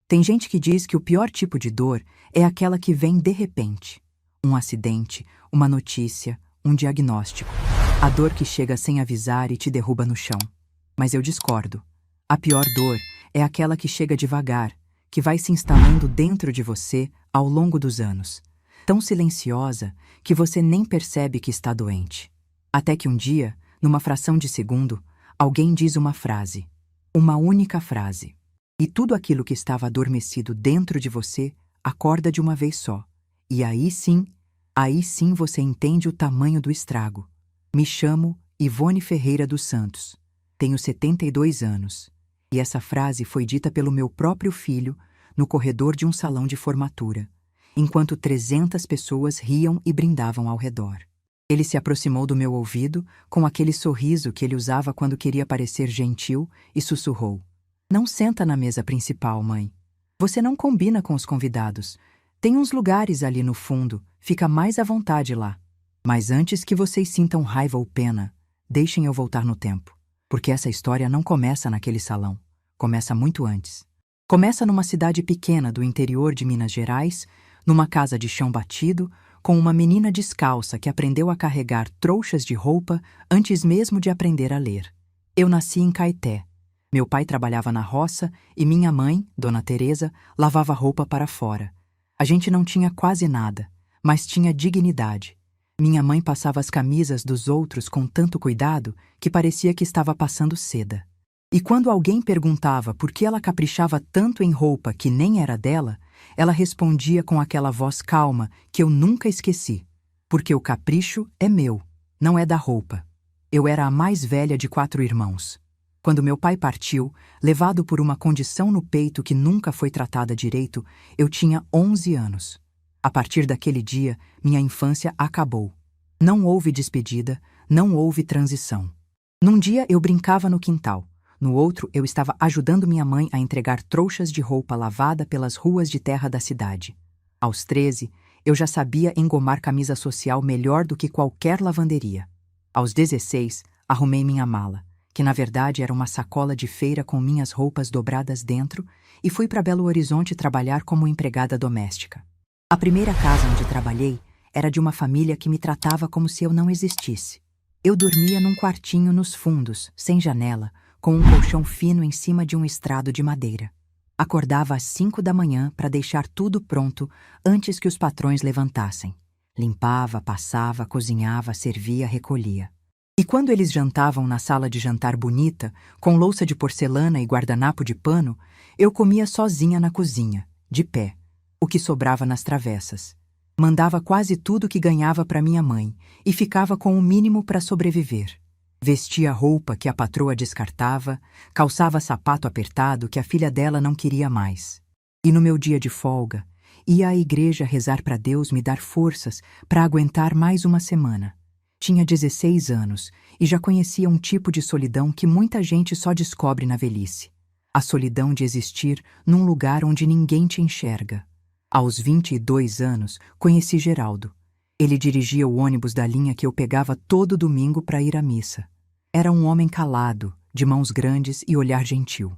Tem gente que diz que o pior tipo de dor é aquela que vem de repente. Um acidente, uma notícia, um diagnóstico. A dor que chega sem avisar e te derruba no chão. Mas eu discordo. A pior dor é aquela que chega devagar, que vai se instalando dentro de você ao longo dos anos. Tão silenciosa que você nem percebe que está doente. Até que um dia, numa fração de segundo, alguém diz uma frase. Uma única frase. E tudo aquilo que estava adormecido dentro de você acorda de uma vez só. E aí sim você entende o tamanho do estrago. Me chamo Ivone Ferreira dos Santos. Tenho 72 anos. E essa frase foi dita pelo meu próprio filho no corredor de um salão de formatura, enquanto 300 pessoas riam e brindavam ao redor. Ele se aproximou do meu ouvido com aquele sorriso que ele usava quando queria parecer gentil e sussurrou. Não senta na mesa principal, mãe. Você não combina com os convidados. Tem uns lugares ali no fundo, fica mais à vontade lá. Mas antes que vocês sintam raiva ou pena, deixem eu voltar no tempo. Porque essa história não começa naquele salão. Começa muito antes. Começa numa cidade pequena do interior de Minas Gerais, numa casa de chão batido, com uma menina descalça que aprendeu a carregar trouxas de roupa antes mesmo de aprender a ler. Eu nasci em Caeté. Meu pai trabalhava na roça e minha mãe, Dona Teresa, lavava roupa para fora. A gente não tinha quase nada, mas tinha dignidade. Minha mãe passava as camisas dos outros com tanto cuidado que parecia que estava passando seda. E quando alguém perguntava por que ela caprichava tanto em roupa que nem era dela, ela respondia com aquela voz calma que eu nunca esqueci. Porque o capricho é meu, não é da roupa. Eu era a mais velha de 4 irmãos. Quando meu pai partiu, levado por uma condição no peito que nunca foi tratada direito, eu tinha 11 anos. A partir daquele dia, minha infância acabou. Não houve despedida, não houve transição. Num dia eu brincava no quintal. No outro, eu estava ajudando minha mãe a entregar trouxas de roupa lavada pelas ruas de terra da cidade. Aos 13, eu já sabia engomar camisa social melhor do que qualquer lavanderia. Aos 16, arrumei minha mala, que na verdade era uma sacola de feira com minhas roupas dobradas dentro, e fui para Belo Horizonte trabalhar como empregada doméstica. A primeira casa onde trabalhei era de uma família que me tratava como se eu não existisse. Eu dormia num quartinho nos fundos, sem janela, com um colchão fino em cima de um estrado de madeira. Acordava às 5 da manhã para deixar tudo pronto antes que os patrões levantassem. Limpava, passava, cozinhava, servia, recolhia. E quando eles jantavam na sala de jantar bonita, com louça de porcelana e guardanapo de pano, eu comia sozinha na cozinha, de pé, o que sobrava nas travessas. Mandava quase tudo que ganhava para minha mãe e ficava com o mínimo para sobreviver. Vestia roupa que a patroa descartava, calçava sapato apertado que a filha dela não queria mais. E no meu dia de folga, ia à igreja rezar para Deus me dar forças para aguentar mais uma semana. Tinha 16 anos e já conhecia um tipo de solidão que muita gente só descobre na velhice. A solidão de existir num lugar onde ninguém te enxerga. Aos 22 anos, conheci Geraldo. Ele dirigia o ônibus da linha que eu pegava todo domingo para ir à missa. Era um homem calado, de mãos grandes e olhar gentil.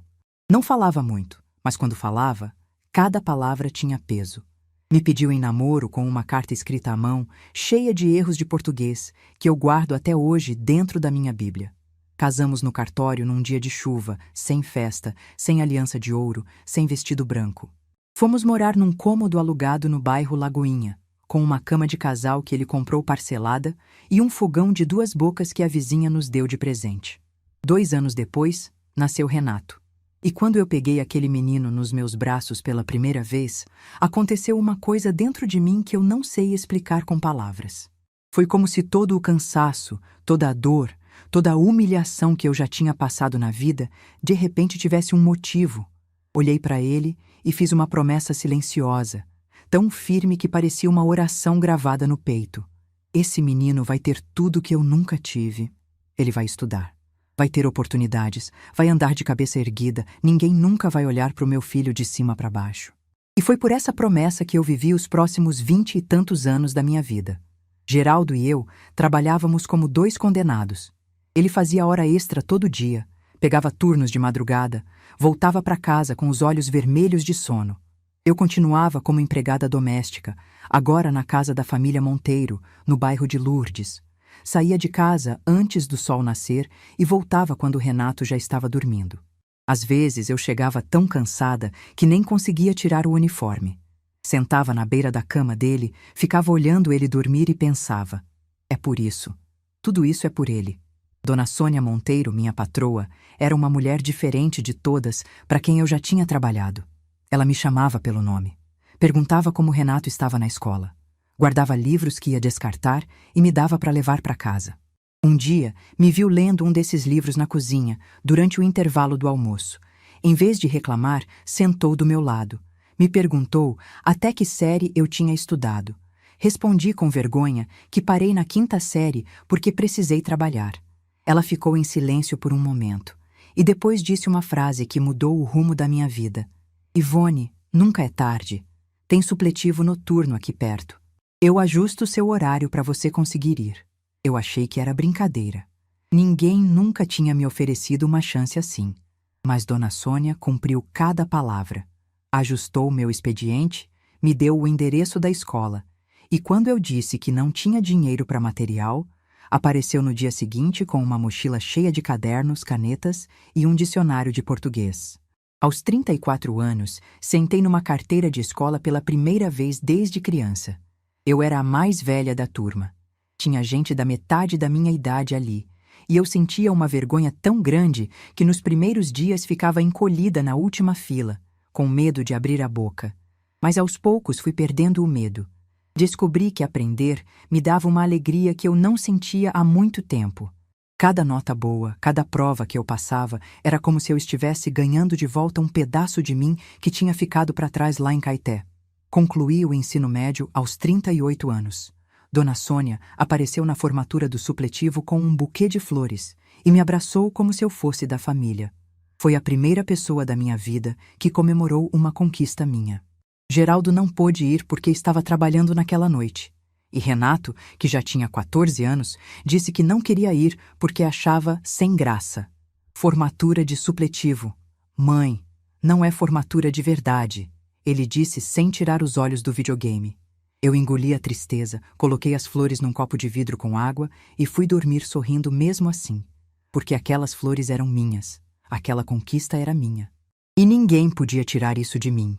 Não falava muito, mas quando falava, cada palavra tinha peso. Me pediu em namoro com uma carta escrita à mão, cheia de erros de português, que eu guardo até hoje dentro da minha Bíblia. Casamos no cartório num dia de chuva, sem festa, sem aliança de ouro, sem vestido branco. Fomos morar num cômodo alugado no bairro Lagoinha, com uma cama de casal que ele comprou parcelada e um fogão de 2 bocas que a vizinha nos deu de presente. 2 anos depois, nasceu Renato. E quando eu peguei aquele menino nos meus braços pela primeira vez, aconteceu uma coisa dentro de mim que eu não sei explicar com palavras. Foi como se todo o cansaço, toda a dor, toda a humilhação que eu já tinha passado na vida, de repente tivesse um motivo. Olhei para ele e fiz uma promessa silenciosa, tão firme que parecia uma oração gravada no peito. Esse menino vai ter tudo que eu nunca tive. Ele vai estudar. Vai ter oportunidades, vai andar de cabeça erguida, ninguém nunca vai olhar para o meu filho de cima para baixo. E foi por essa promessa que eu vivi os próximos 20 e tantos anos da minha vida. Geraldo e eu trabalhávamos como 2 condenados. Ele fazia hora extra todo dia, Pegava turnos de madrugada, voltava para casa com os olhos vermelhos de sono. Eu continuava como empregada doméstica, agora na casa da família Monteiro, no bairro de Lourdes. Saía de casa antes do sol nascer e voltava quando Renato já estava dormindo. Às vezes eu chegava tão cansada que nem conseguia tirar o uniforme. Sentava na beira da cama dele, ficava olhando ele dormir e pensava: é por isso. Tudo isso é por ele. Dona Sônia Monteiro, minha patroa, era uma mulher diferente de todas para quem eu já tinha trabalhado. Ela me chamava pelo nome. Perguntava como Renato estava na escola. Guardava livros que ia descartar e me dava para levar para casa. Um dia, me viu lendo um desses livros na cozinha, durante o intervalo do almoço. Em vez de reclamar, sentou do meu lado. Me perguntou até que série eu tinha estudado. Respondi com vergonha que parei na 5ª série porque precisei trabalhar. Ela ficou em silêncio por um momento, e depois disse uma frase que mudou o rumo da minha vida. Ivone, nunca é tarde. Tem supletivo noturno aqui perto. Eu ajusto seu horário para você conseguir ir. Eu achei que era brincadeira. Ninguém nunca tinha me oferecido uma chance assim. Mas Dona Sônia cumpriu cada palavra. Ajustou meu expediente, me deu o endereço da escola, e quando eu disse que não tinha dinheiro para material, apareceu no dia seguinte com uma mochila cheia de cadernos, canetas e um dicionário de português. Aos 34 anos, sentei numa carteira de escola pela primeira vez desde criança. Eu era a mais velha da turma. Tinha gente da metade da minha idade ali, e eu sentia uma vergonha tão grande que nos primeiros dias ficava encolhida na última fila, com medo de abrir a boca. Mas aos poucos fui perdendo o medo. Descobri que aprender me dava uma alegria que eu não sentia há muito tempo. Cada nota boa, cada prova que eu passava, era como se eu estivesse ganhando de volta um pedaço de mim que tinha ficado para trás lá em Caeté. Concluí o ensino médio aos 38 anos. Dona Sônia apareceu na formatura do supletivo com um buquê de flores e me abraçou como se eu fosse da família. Foi a primeira pessoa da minha vida que comemorou uma conquista minha. Geraldo não pôde ir porque estava trabalhando naquela noite. E Renato, que já tinha 14 anos, disse que não queria ir porque achava sem graça. Formatura de supletivo. Mãe, não é formatura de verdade, ele disse sem tirar os olhos do videogame. Eu engoli a tristeza, coloquei as flores num copo de vidro com água e fui dormir sorrindo mesmo assim. Porque aquelas flores eram minhas. Aquela conquista era minha. E ninguém podia tirar isso de mim.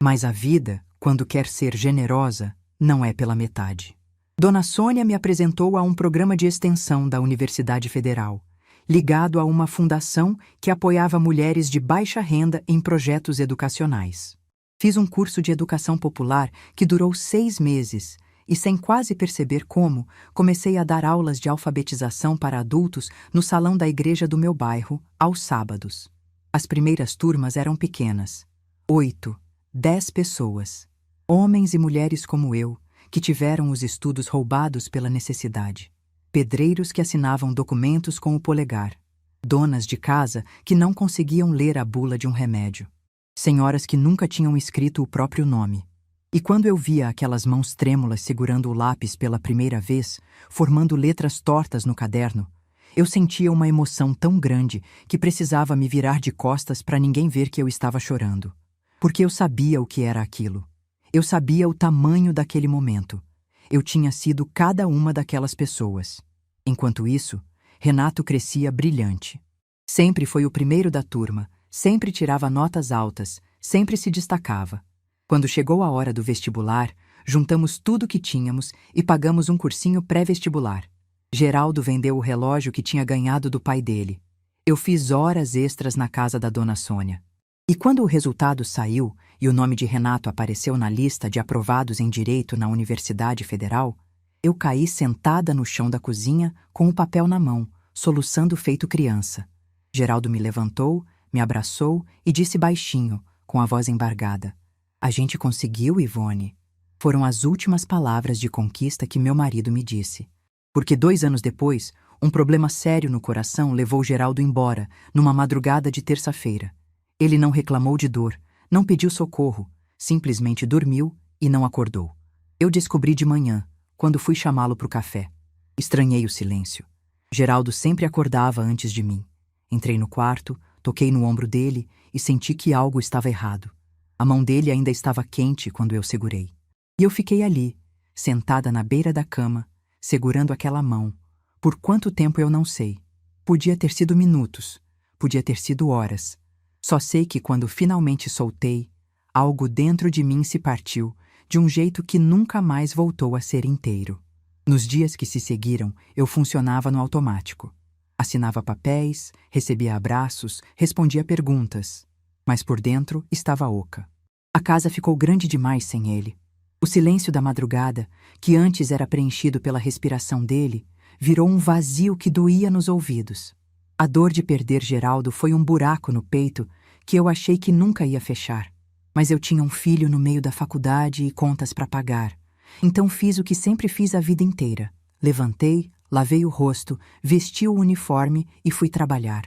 Mas a vida, quando quer ser generosa, não é pela metade. Dona Sônia me apresentou a um programa de extensão da Universidade Federal, ligado a uma fundação que apoiava mulheres de baixa renda em projetos educacionais. Fiz um curso de educação popular que durou 6 meses e, sem quase perceber como, comecei a dar aulas de alfabetização para adultos no salão da igreja do meu bairro, aos sábados. As primeiras turmas eram pequenas. 8, 10 pessoas. Homens e mulheres como eu, que tiveram os estudos roubados pela necessidade. Pedreiros que assinavam documentos com o polegar. Donas de casa que não conseguiam ler a bula de um remédio. Senhoras que nunca tinham escrito o próprio nome. E quando eu via aquelas mãos trêmulas segurando o lápis pela primeira vez, formando letras tortas no caderno, eu sentia uma emoção tão grande que precisava me virar de costas para ninguém ver que eu estava chorando. Porque eu sabia o que era aquilo. Eu sabia o tamanho daquele momento. Eu tinha sido cada uma daquelas pessoas. Enquanto isso, Renato crescia brilhante. Sempre foi o primeiro da turma, sempre tirava notas altas, sempre se destacava. Quando chegou a hora do vestibular, juntamos tudo que tínhamos e pagamos um cursinho pré-vestibular. Geraldo vendeu o relógio que tinha ganhado do pai dele. Eu fiz horas extras na casa da Dona Sônia. E quando o resultado saiu e o nome de Renato apareceu na lista de aprovados em Direito na Universidade Federal, eu caí sentada no chão da cozinha com o papel na mão, soluçando feito criança. Geraldo me levantou, me abraçou e disse baixinho, com a voz embargada: "A gente conseguiu, Ivone." Foram as últimas palavras de conquista que meu marido me disse. Porque 2 anos depois, um problema sério no coração levou Geraldo embora, numa madrugada de terça-feira. Ele não reclamou de dor, não pediu socorro, simplesmente dormiu e não acordou. Eu descobri de manhã, quando fui chamá-lo para o café. Estranhei o silêncio. Geraldo sempre acordava antes de mim. Entrei no quarto, toquei no ombro dele e senti que algo estava errado. A mão dele ainda estava quente quando eu segurei. E eu fiquei ali, sentada na beira da cama, segurando aquela mão. Por quanto tempo eu não sei. Podia ter sido minutos, podia ter sido horas. Só sei que quando finalmente soltei, algo dentro de mim se partiu de um jeito que nunca mais voltou a ser inteiro. Nos dias que se seguiram, eu funcionava no automático. Assinava papéis, recebia abraços, respondia perguntas. Mas por dentro estava oca. A casa ficou grande demais sem ele. O silêncio da madrugada, que antes era preenchido pela respiração dele, virou um vazio que doía nos ouvidos. A dor de perder Geraldo foi um buraco no peito que eu achei que nunca ia fechar. Mas eu tinha um filho no meio da faculdade e contas para pagar. Então fiz o que sempre fiz a vida inteira. Levantei, lavei o rosto, vesti o uniforme e fui trabalhar.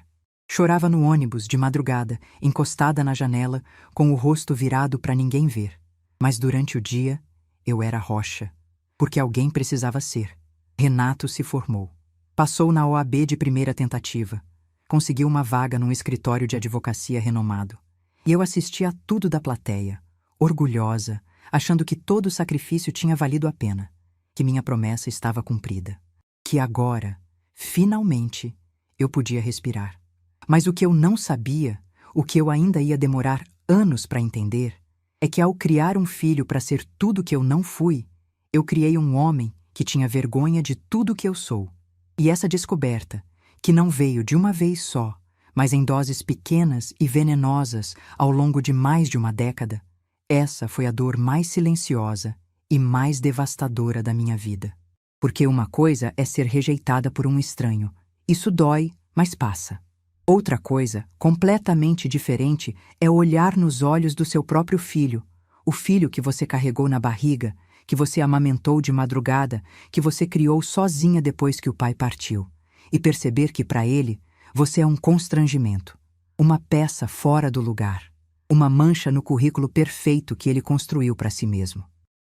Chorava no ônibus, de madrugada, encostada na janela, com o rosto virado para ninguém ver. Mas durante o dia, eu era rocha. Porque alguém precisava ser. Renato se formou. Passou na OAB de primeira tentativa. Conseguiu uma vaga num escritório de advocacia renomado. E eu assistia a tudo da plateia, orgulhosa, achando que todo o sacrifício tinha valido a pena, que minha promessa estava cumprida, que agora, finalmente, eu podia respirar. Mas o que eu não sabia, o que eu ainda ia demorar anos para entender, é que ao criar um filho para ser tudo que eu não fui, eu criei um homem que tinha vergonha de tudo que eu sou. E essa descoberta, que não veio de uma vez só, mas em doses pequenas e venenosas ao longo de mais de uma década, essa foi a dor mais silenciosa e mais devastadora da minha vida. Porque uma coisa é ser rejeitada por um estranho. Isso dói, mas passa. Outra coisa, completamente diferente, é olhar nos olhos do seu próprio filho, o filho que você carregou na barriga, que você amamentou de madrugada, que você criou sozinha depois que o pai partiu, e perceber que para ele, você é um constrangimento, uma peça fora do lugar, uma mancha no currículo perfeito que ele construiu para si mesmo.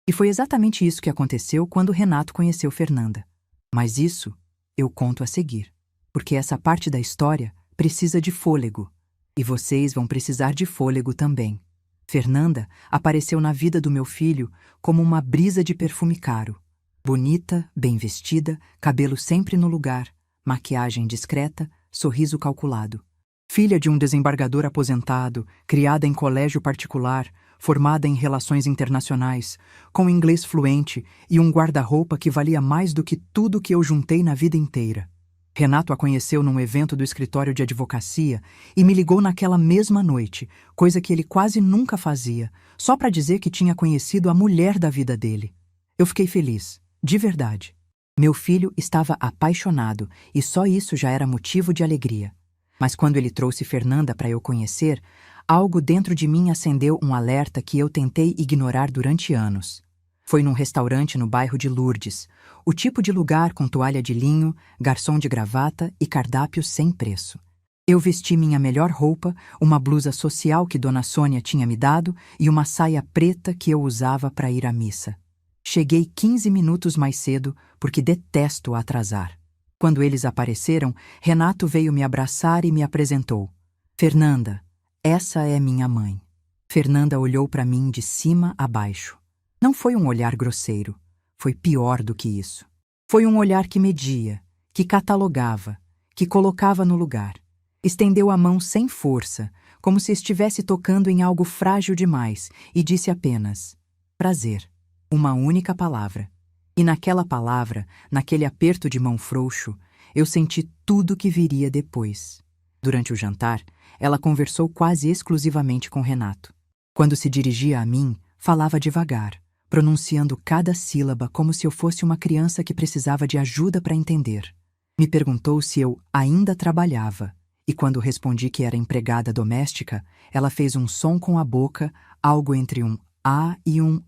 E foi exatamente isso que aconteceu quando Renato conheceu Fernanda. Mas isso eu conto a seguir, porque essa parte da história precisa de fôlego, e vocês vão precisar de fôlego também. Fernanda apareceu na vida do meu filho como uma brisa de perfume caro, bonita, bem vestida, cabelo sempre no lugar, maquiagem discreta, sorriso calculado. Filha de um desembargador aposentado, criada em colégio particular, formada em relações internacionais, com inglês fluente e um guarda-roupa que valia mais do que tudo que eu juntei na vida inteira. Renato a conheceu num evento do escritório de advocacia e me ligou naquela mesma noite, coisa que ele quase nunca fazia, só para dizer que tinha conhecido a mulher da vida dele. Eu fiquei feliz, de verdade. Meu filho estava apaixonado e só isso já era motivo de alegria. Mas quando ele trouxe Fernanda para eu conhecer, algo dentro de mim acendeu um alerta que eu tentei ignorar durante anos. Foi num restaurante no bairro de Lourdes, o tipo de lugar com toalha de linho, garçom de gravata e cardápio sem preço. Eu vesti minha melhor roupa, uma blusa social que Dona Sônia tinha me dado e uma saia preta que eu usava para ir à missa. Cheguei 15 minutos mais cedo porque detesto atrasar. Quando eles apareceram, Renato veio me abraçar e me apresentou. Fernanda, essa é minha mãe. Fernanda olhou para mim de cima a baixo. Não foi um olhar grosseiro, foi pior do que isso. Foi um olhar que media, que catalogava, que colocava no lugar. Estendeu a mão sem força, como se estivesse tocando em algo frágil demais, e disse apenas, prazer. Uma única palavra. E naquela palavra, naquele aperto de mão frouxo, eu senti tudo que viria depois. Durante o jantar, ela conversou quase exclusivamente com Renato. Quando se dirigia a mim, falava devagar, pronunciando cada sílaba como se eu fosse uma criança que precisava de ajuda para entender. Me perguntou se eu ainda trabalhava, e quando respondi que era empregada doméstica, ela fez um som com a boca, algo entre um A e um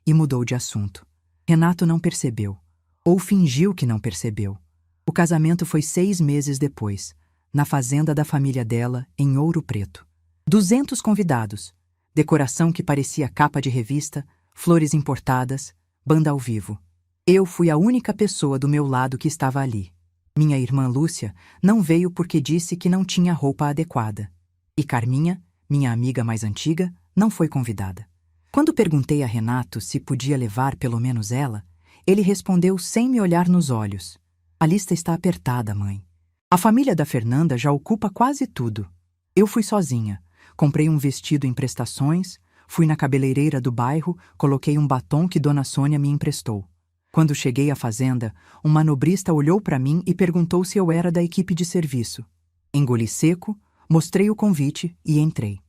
e mudou de assunto. Renato não percebeu, ou fingiu que não percebeu. O casamento foi 6 meses depois, na fazenda da família dela, em Ouro Preto. 200 convidados, decoração que parecia capa de revista, flores importadas, banda ao vivo. Eu fui a única pessoa do meu lado que estava ali. Minha irmã Lúcia não veio porque disse que não tinha roupa adequada. E Carminha, minha amiga mais antiga, não foi convidada. Quando perguntei a Renato se podia levar pelo menos ela, ele respondeu sem me olhar nos olhos: "A lista está apertada, mãe. A família da Fernanda já ocupa quase tudo. Eu fui sozinha, comprei um vestido em prestações, fui na cabeleireira do bairro, coloquei um batom que Dona Sônia me emprestou. Quando cheguei à fazenda, um manobrista olhou para mim e perguntou se eu era da equipe de serviço. Engoli seco, mostrei o convite e entrei.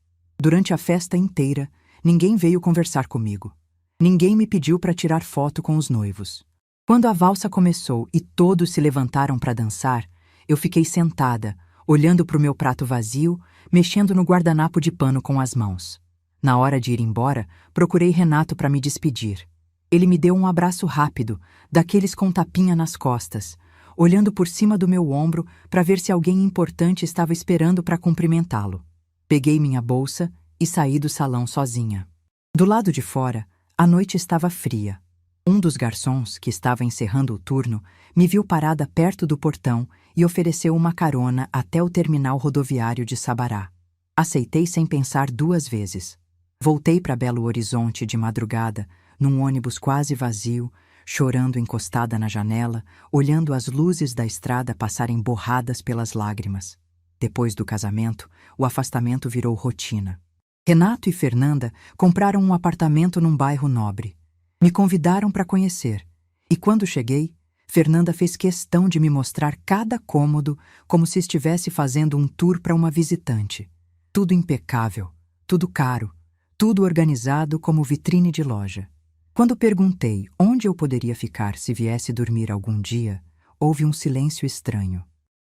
Durante a festa inteira, ninguém veio conversar comigo. Ninguém me pediu para tirar foto com os noivos. Quando a valsa começou e todos se levantaram para dançar, eu fiquei sentada, olhando para o meu prato vazio, mexendo no guardanapo de pano com as mãos. Na hora de ir embora, procurei Renato para me despedir. Ele me deu um abraço rápido, daqueles com tapinha nas costas, olhando por cima do meu ombro para ver se alguém importante estava esperando para cumprimentá-lo. Peguei minha bolsa e saí do salão sozinha. Do lado de fora, a noite estava fria. Um dos garçons, que estava encerrando o turno, me viu parada perto do portão e ofereceu uma carona até o terminal rodoviário de Sabará. Aceitei sem pensar 2 vezes. Voltei para Belo Horizonte de madrugada, num ônibus quase vazio, chorando encostada na janela, olhando as luzes da estrada passarem borradas pelas lágrimas. Depois do casamento, o afastamento virou rotina. Renato e Fernanda compraram um apartamento num bairro nobre. Me convidaram para conhecer, e quando cheguei, Fernanda fez questão de me mostrar cada cômodo como se estivesse fazendo um tour para uma visitante. Tudo impecável, tudo caro, tudo organizado como vitrine de loja. Quando perguntei onde eu poderia ficar se viesse dormir algum dia, houve um silêncio estranho.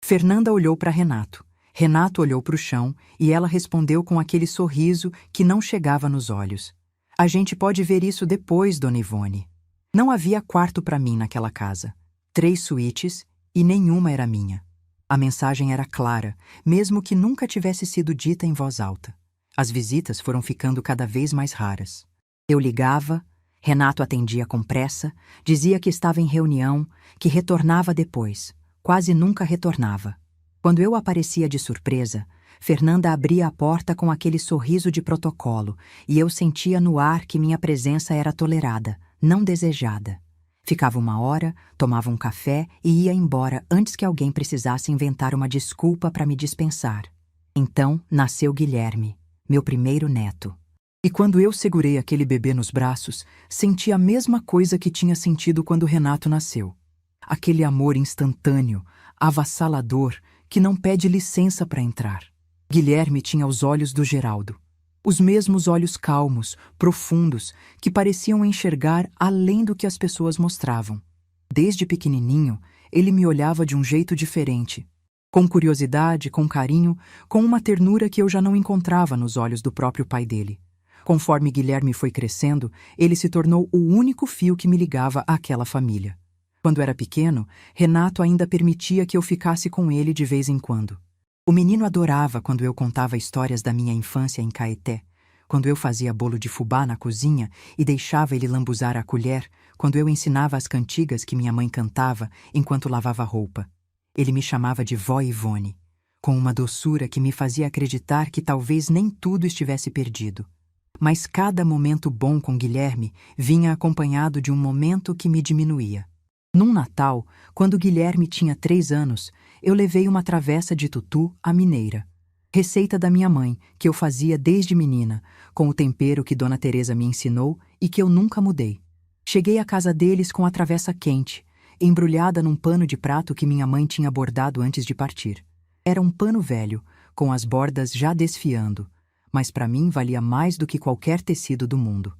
Fernanda olhou para Renato. Renato olhou para o chão e ela respondeu com aquele sorriso que não chegava nos olhos. "A gente pode ver isso depois, Dona Ivone." Não havia quarto para mim naquela casa. 3 suítes e nenhuma era minha. A mensagem era clara, mesmo que nunca tivesse sido dita em voz alta. As visitas foram ficando cada vez mais raras. Eu ligava, Renato atendia com pressa, dizia que estava em reunião, que retornava depois. Quase nunca retornava. Quando eu aparecia de surpresa, Fernanda abria a porta com aquele sorriso de protocolo e eu sentia no ar que minha presença era tolerada, não desejada. Ficava 1 hora, tomava um café e ia embora antes que alguém precisasse inventar uma desculpa para me dispensar. Então nasceu Guilherme, meu primeiro neto. E quando eu segurei aquele bebê nos braços, senti a mesma coisa que tinha sentido quando Renato nasceu. Aquele amor instantâneo, avassalador, que não pede licença para entrar. Guilherme tinha os olhos do Geraldo. Os mesmos olhos calmos, profundos, que pareciam enxergar além do que as pessoas mostravam. Desde pequenininho, ele me olhava de um jeito diferente. Com curiosidade, com carinho, com uma ternura que eu já não encontrava nos olhos do próprio pai dele. Conforme Guilherme foi crescendo, ele se tornou o único fio que me ligava àquela família. Quando era pequeno, Renato ainda permitia que eu ficasse com ele de vez em quando. O menino adorava quando eu contava histórias da minha infância em Caeté, quando eu fazia bolo de fubá na cozinha e deixava ele lambuzar a colher, quando eu ensinava as cantigas que minha mãe cantava enquanto lavava roupa. Ele me chamava de Vó Ivone, com uma doçura que me fazia acreditar que talvez nem tudo estivesse perdido. Mas cada momento bom com Guilherme vinha acompanhado de um momento que me diminuía. Num Natal, quando Guilherme tinha 3 anos, eu levei uma travessa de tutu à mineira. Receita da minha mãe, que eu fazia desde menina, com o tempero que Dona Teresa me ensinou e que eu nunca mudei. Cheguei à casa deles com a travessa quente, embrulhada num pano de prato que minha mãe tinha bordado antes de partir. Era um pano velho, com as bordas já desfiando, mas para mim valia mais do que qualquer tecido do mundo.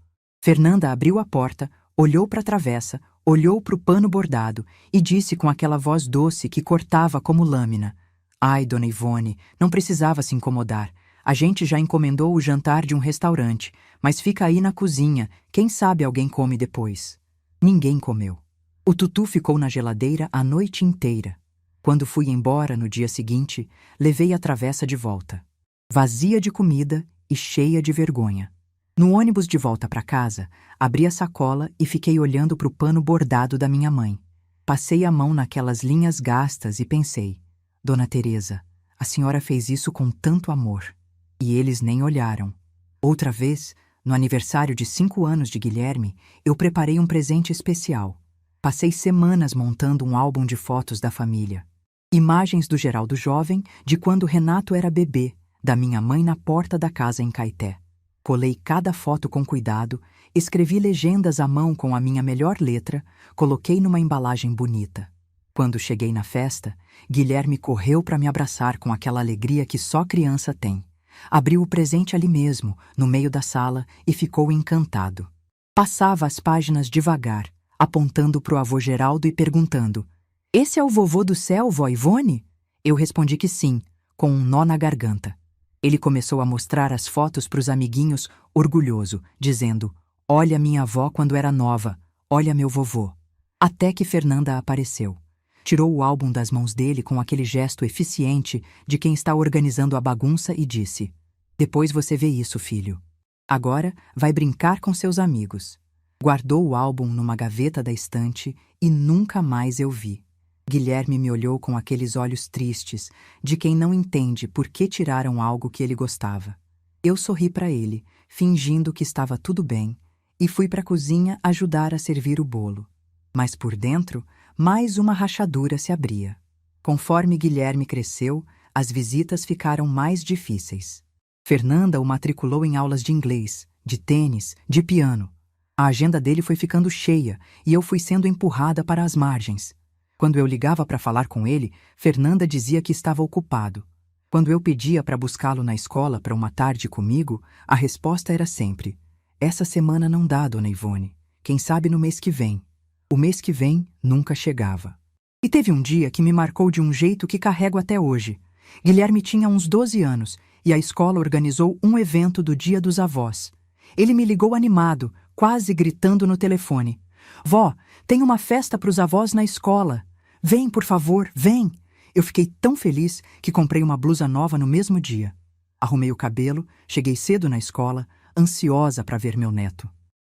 Fernanda abriu a porta, olhou para a travessa, olhou para o pano bordado e disse com aquela voz doce que cortava como lâmina: "Ai, Dona Ivone, não precisava se incomodar. A gente já encomendou o jantar de um restaurante, mas fica aí na cozinha, quem sabe alguém come depois." Ninguém comeu. O tutu ficou na geladeira a noite inteira. Quando fui embora no dia seguinte, levei a travessa de volta, vazia de comida e cheia de vergonha. No ônibus de volta para casa, abri a sacola e fiquei olhando para o pano bordado da minha mãe. Passei a mão naquelas linhas gastas e pensei: Dona Teresa, a senhora fez isso com tanto amor. E eles nem olharam. Outra vez, no aniversário de 5 anos de Guilherme, eu preparei um presente especial. Passei semanas montando um álbum de fotos da família. Imagens do Geraldo jovem, de quando Renato era bebê, da minha mãe na porta da casa em Caeté. Colei cada foto com cuidado, escrevi legendas à mão com a minha melhor letra, coloquei numa embalagem bonita. Quando cheguei na festa, Guilherme correu para me abraçar com aquela alegria que só criança tem. Abriu o presente ali mesmo, no meio da sala, e ficou encantado. Passava as páginas devagar, apontando para o avô Geraldo e perguntando: "Esse é o vovô do céu, vó Ivone?" Eu respondi que sim, com um nó na garganta. Ele começou a mostrar as fotos para os amiguinhos, orgulhoso, dizendo: "Olha minha avó quando era nova, olha meu vovô." Até que Fernanda apareceu. Tirou o álbum das mãos dele com aquele gesto eficiente de quem está organizando a bagunça e disse: "Depois você vê isso, filho. Agora vai brincar com seus amigos." Guardou o álbum numa gaveta da estante e nunca mais eu vi. Guilherme me olhou com aqueles olhos tristes, de quem não entende por que tiraram algo que ele gostava. Eu sorri para ele, fingindo que estava tudo bem, e fui para a cozinha ajudar a servir o bolo. Mas por dentro, mais uma rachadura se abria. Conforme Guilherme cresceu, as visitas ficaram mais difíceis. Fernanda o matriculou em aulas de inglês, de tênis, de piano. A agenda dele foi ficando cheia e eu fui sendo empurrada para as margens. Quando eu ligava para falar com ele, Fernanda dizia que estava ocupado. Quando eu pedia para buscá-lo na escola para uma tarde comigo, a resposta era sempre: "Essa semana não dá, dona Ivone. Quem sabe no mês que vem." O mês que vem nunca chegava. E teve um dia que me marcou de um jeito que carrego até hoje. Guilherme tinha uns 12 anos e a escola organizou um evento do Dia dos Avós. Ele me ligou animado, quase gritando no telefone: "Vó, tem uma festa para os avós na escola. Vem, por favor, vem." Eu fiquei tão feliz que comprei uma blusa nova no mesmo dia. Arrumei o cabelo, cheguei cedo na escola, ansiosa para ver meu neto.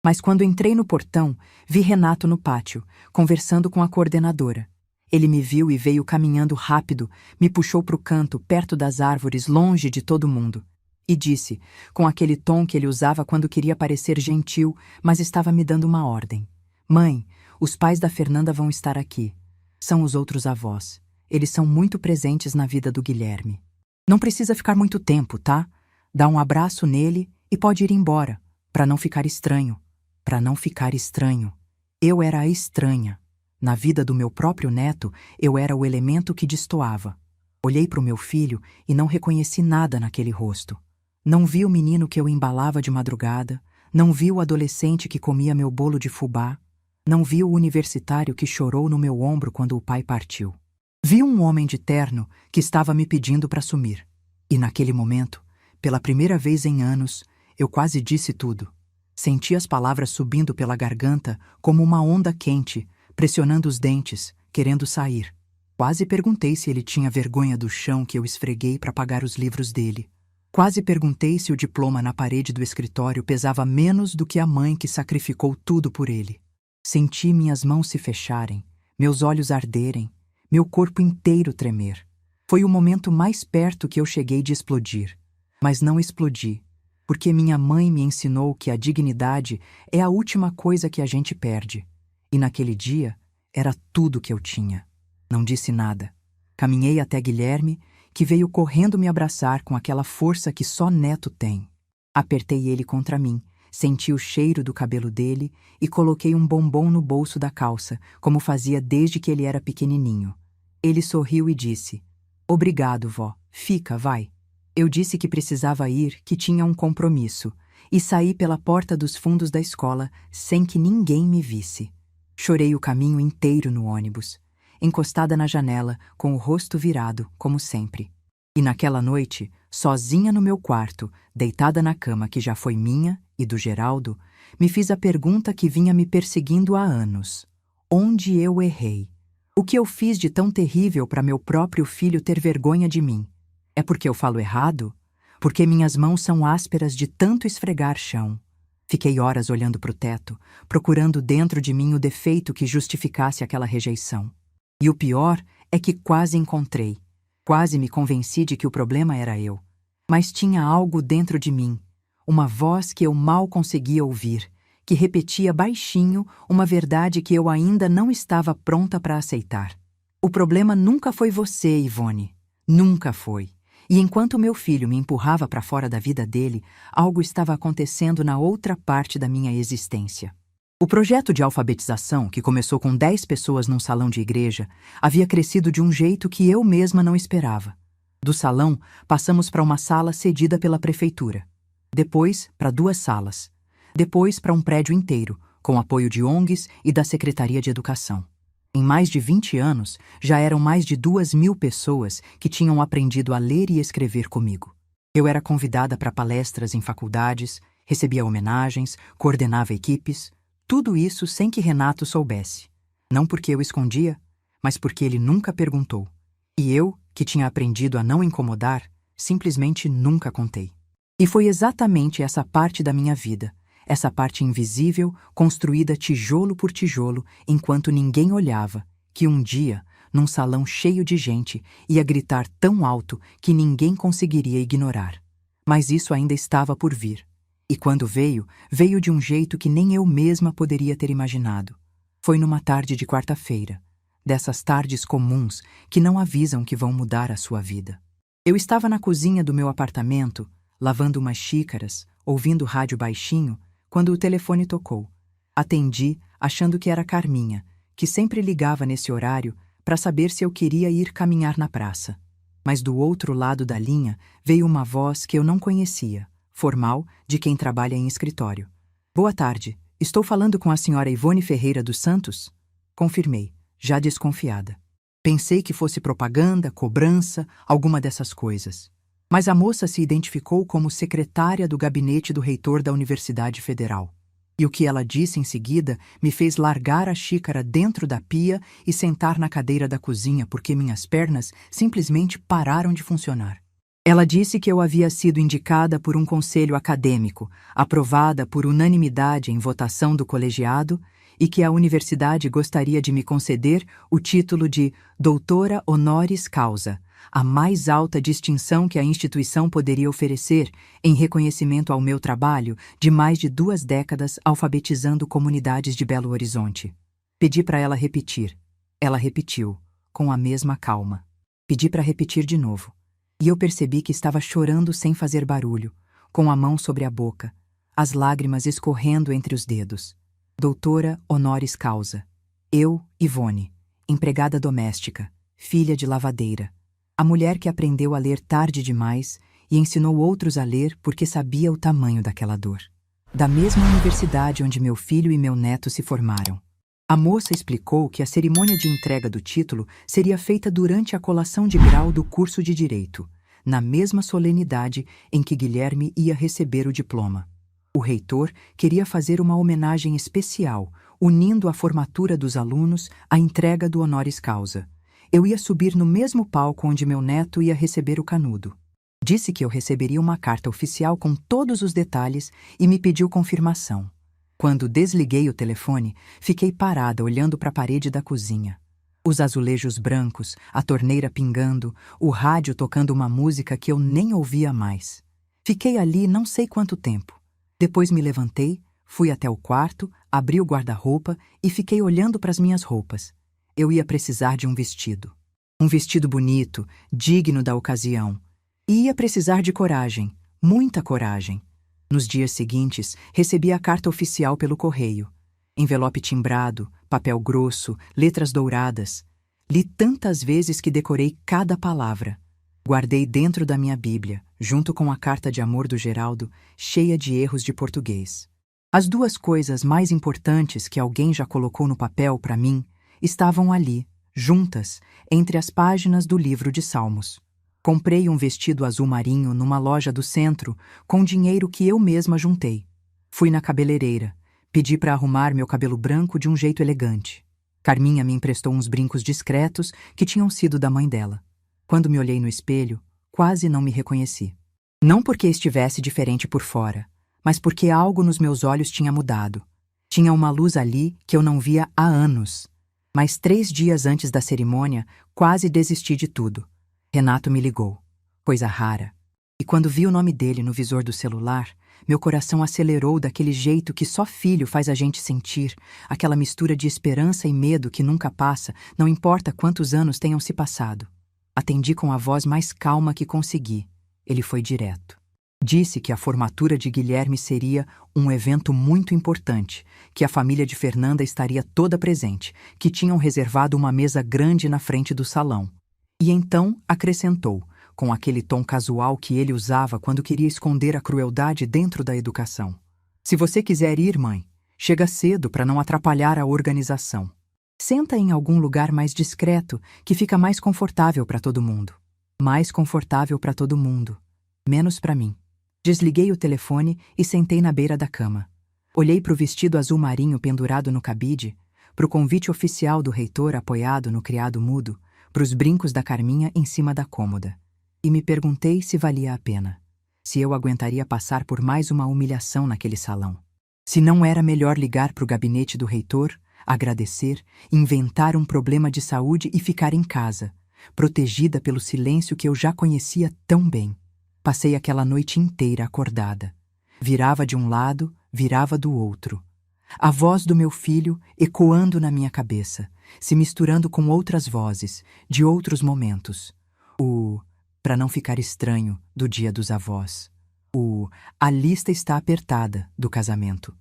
Mas quando entrei no portão, vi Renato no pátio, conversando com a coordenadora. Ele me viu e veio caminhando rápido, me puxou para o canto, perto das árvores, longe de todo mundo. E disse, com aquele tom que ele usava quando queria parecer gentil, mas estava me dando uma ordem: "Mãe, os pais da Fernanda vão estar aqui. São os outros avós. Eles são muito presentes na vida do Guilherme. Não precisa ficar muito tempo, tá? Dá um abraço nele e pode ir embora, para não ficar estranho." Para não ficar estranho. Eu era a estranha. Na vida do meu próprio neto, eu era o elemento que destoava. Olhei para o meu filho e não reconheci nada naquele rosto. Não vi o menino que eu embalava de madrugada, não vi o adolescente que comia meu bolo de fubá, não vi o universitário que chorou no meu ombro quando o pai partiu. Vi um homem de terno que estava me pedindo para sumir. E naquele momento, pela primeira vez em anos, eu quase disse tudo. Senti as palavras subindo pela garganta como uma onda quente, pressionando os dentes, querendo sair. Quase perguntei se ele tinha vergonha do chão que eu esfreguei para pagar os livros dele. Quase perguntei se o diploma na parede do escritório pesava menos do que a mãe que sacrificou tudo por ele. Senti minhas mãos se fecharem, meus olhos arderem, meu corpo inteiro tremer. Foi o momento mais perto que eu cheguei de explodir. Mas não explodi. Porque minha mãe me ensinou que a dignidade é a última coisa que a gente perde. E naquele dia, era tudo que eu tinha. Não disse nada. Caminhei até Guilherme, que veio correndo me abraçar com aquela força que só neto tem. Apertei ele contra mim, senti o cheiro do cabelo dele e coloquei um bombom no bolso da calça, como fazia desde que ele era pequenininho. Ele sorriu e disse: "Obrigado, vó. Fica, vai." Eu disse que precisava ir, que tinha um compromisso, e saí pela porta dos fundos da escola sem que ninguém me visse. Chorei o caminho inteiro no ônibus, encostada na janela, com o rosto virado, como sempre. E naquela noite, sozinha no meu quarto, deitada na cama que já foi minha e do Geraldo, me fiz a pergunta que vinha me perseguindo há anos: onde eu errei? O que eu fiz de tão terrível para meu próprio filho ter vergonha de mim? É porque eu falo errado? Porque minhas mãos são ásperas de tanto esfregar chão? Fiquei horas olhando para o teto, procurando dentro de mim o defeito que justificasse aquela rejeição. E o pior é que quase encontrei. Quase me convenci de que o problema era eu. Mas tinha algo dentro de mim, uma voz que eu mal conseguia ouvir, que repetia baixinho uma verdade que eu ainda não estava pronta para aceitar. O problema nunca foi você, Ivone. Nunca foi. E enquanto meu filho me empurrava para fora da vida dele, algo estava acontecendo na outra parte da minha existência. O projeto de alfabetização, que começou com 10 pessoas num salão de igreja, havia crescido de um jeito que eu mesma não esperava. Do salão, passamos para uma sala cedida pela prefeitura. Depois, para 2 salas. Depois, para um prédio inteiro, com apoio de ONGs e da Secretaria de Educação. Em mais de 20 anos, já eram mais de 2.000 pessoas que tinham aprendido a ler e escrever comigo. Eu era convidada para palestras em faculdades, recebia homenagens, coordenava equipes, tudo isso sem que Renato soubesse. Não porque eu escondia, mas porque ele nunca perguntou. E eu, que tinha aprendido a não incomodar, simplesmente nunca contei. E foi exatamente essa parte da minha vida, essa parte invisível, construída tijolo por tijolo, enquanto ninguém olhava, que um dia, num salão cheio de gente, ia gritar tão alto que ninguém conseguiria ignorar. Mas isso ainda estava por vir. E quando veio, veio de um jeito que nem eu mesma poderia ter imaginado. Foi numa tarde de quarta-feira, dessas tardes comuns que não avisam que vão mudar a sua vida. Eu estava na cozinha do meu apartamento, lavando umas xícaras, ouvindo rádio baixinho, quando o telefone tocou. Atendi, achando que era Carminha, que sempre ligava nesse horário para saber se eu queria ir caminhar na praça. Mas do outro lado da linha veio uma voz que eu não conhecia, formal, de quem trabalha em escritório. Boa tarde, estou falando com a senhora Ivone Ferreira dos Santos? Confirmei, já desconfiada. Pensei que fosse propaganda, cobrança, alguma dessas coisas. Mas a moça se identificou como secretária do gabinete do reitor da Universidade Federal. E o que ela disse em seguida me fez largar a xícara dentro da pia e sentar na cadeira da cozinha porque minhas pernas simplesmente pararam de funcionar. Ela disse que eu havia sido indicada por um conselho acadêmico, aprovada por unanimidade em votação do colegiado e que a universidade gostaria de me conceder o título de doutora honoris causa, a mais alta distinção que a instituição poderia oferecer em reconhecimento ao meu trabalho de mais de 2 décadas alfabetizando comunidades de Belo Horizonte. Pedi para ela repetir. Ela repetiu, com a mesma calma. Pedi para repetir de novo. E eu percebi que estava chorando sem fazer barulho, com a mão sobre a boca, as lágrimas escorrendo entre os dedos. Doutora honoris causa. Eu, Ivone, empregada doméstica, filha de lavadeira. A mulher que aprendeu a ler tarde demais e ensinou outros a ler porque sabia o tamanho daquela dor. Da mesma universidade onde meu filho e meu neto se formaram. A moça explicou que a cerimônia de entrega do título seria feita durante a colação de grau do curso de Direito, na mesma solenidade em que Guilherme ia receber o diploma. O reitor queria fazer uma homenagem especial, unindo a formatura dos alunos à entrega do honoris causa. Eu ia subir no mesmo palco onde meu neto ia receber o canudo. Disse que eu receberia uma carta oficial com todos os detalhes e me pediu confirmação. Quando desliguei o telefone, fiquei parada olhando para a parede da cozinha. Os azulejos brancos, a torneira pingando, o rádio tocando uma música que eu nem ouvia mais. Fiquei ali não sei quanto tempo. Depois me levantei, fui até o quarto, abri o guarda-roupa e fiquei olhando para as minhas roupas. Eu ia precisar de um vestido. Um vestido bonito, digno da ocasião. E ia precisar de coragem, muita coragem. Nos dias seguintes, recebi a carta oficial pelo correio. Envelope timbrado, papel grosso, letras douradas. Li tantas vezes que decorei cada palavra. Guardei dentro da minha Bíblia, junto com a carta de amor do Geraldo, cheia de erros de português. As 2 coisas mais importantes que alguém já colocou no papel para mim estavam ali, juntas, entre as páginas do livro de Salmos. Comprei um vestido azul marinho numa loja do centro com dinheiro que eu mesma juntei. Fui na cabeleireira, pedi para arrumar meu cabelo branco de um jeito elegante. Carminha me emprestou uns brincos discretos que tinham sido da mãe dela. Quando me olhei no espelho, quase não me reconheci. Não porque estivesse diferente por fora, mas porque algo nos meus olhos tinha mudado. Tinha uma luz ali que eu não via há anos. Mas 3 dias antes da cerimônia, quase desisti de tudo. Renato me ligou. Coisa rara. E quando vi o nome dele no visor do celular, meu coração acelerou daquele jeito que só filho faz a gente sentir, aquela mistura de esperança e medo que nunca passa, não importa quantos anos tenham se passado. Atendi com a voz mais calma que consegui. Ele foi direto. Disse que a formatura de Guilherme seria um evento muito importante, que a família de Fernanda estaria toda presente, que tinham reservado uma mesa grande na frente do salão. E então acrescentou, com aquele tom casual que ele usava quando queria esconder a crueldade dentro da educação. Se você quiser ir, mãe, chega cedo para não atrapalhar a organização. Senta em algum lugar mais discreto, que fica mais confortável para todo mundo. Mais confortável para todo mundo. Menos para mim. Desliguei o telefone e sentei na beira da cama. Olhei para o vestido azul marinho pendurado no cabide, para o convite oficial do reitor apoiado no criado mudo, para os brincos da Carminha em cima da cômoda. E me perguntei se valia a pena. Se eu aguentaria passar por mais uma humilhação naquele salão. Se não era melhor ligar para o gabinete do reitor, agradecer, inventar um problema de saúde e ficar em casa, protegida pelo silêncio que eu já conhecia tão bem. Passei aquela noite inteira acordada. Virava de um lado, virava do outro. A voz do meu filho ecoando na minha cabeça, se misturando com outras vozes, de outros momentos. Para não ficar estranho, do dia dos avós. A lista está apertada, do casamento.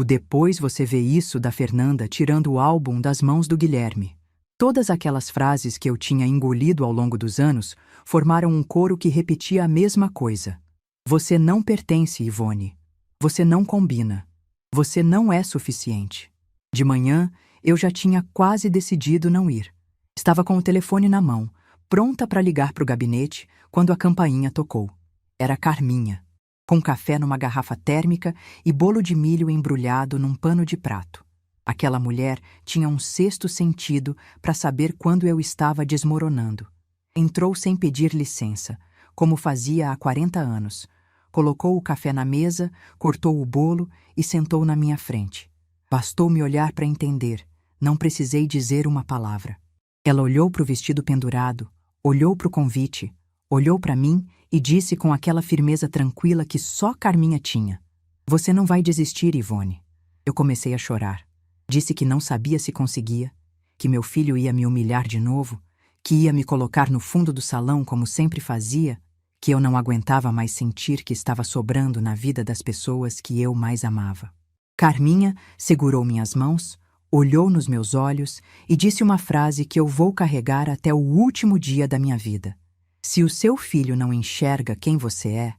Depois você vê isso da Fernanda tirando o álbum das mãos do Guilherme. Todas aquelas frases que eu tinha engolido ao longo dos anos formaram um coro que repetia a mesma coisa. Você não pertence, Ivone. Você não combina. Você não é suficiente. De manhã, eu já tinha quase decidido não ir. Estava com o telefone na mão, pronta para ligar para o gabinete, quando a campainha tocou. Era Carminha, com café numa garrafa térmica e bolo de milho embrulhado num pano de prato. Aquela mulher tinha um sexto sentido para saber quando eu estava desmoronando. Entrou sem pedir licença, como fazia há 40 anos. Colocou o café na mesa, cortou o bolo e sentou na minha frente. Bastou me olhar para entender, não precisei dizer uma palavra. Ela olhou para o vestido pendurado, olhou para o convite, olhou para mim e disse com aquela firmeza tranquila que só Carminha tinha. Você não vai desistir, Ivone. Eu comecei a chorar. Disse que não sabia se conseguia, que meu filho ia me humilhar de novo, que ia me colocar no fundo do salão como sempre fazia, que eu não aguentava mais sentir que estava sobrando na vida das pessoas que eu mais amava. Carminha segurou minhas mãos, olhou nos meus olhos e disse uma frase que eu vou carregar até o último dia da minha vida. Se o seu filho não enxerga quem você é,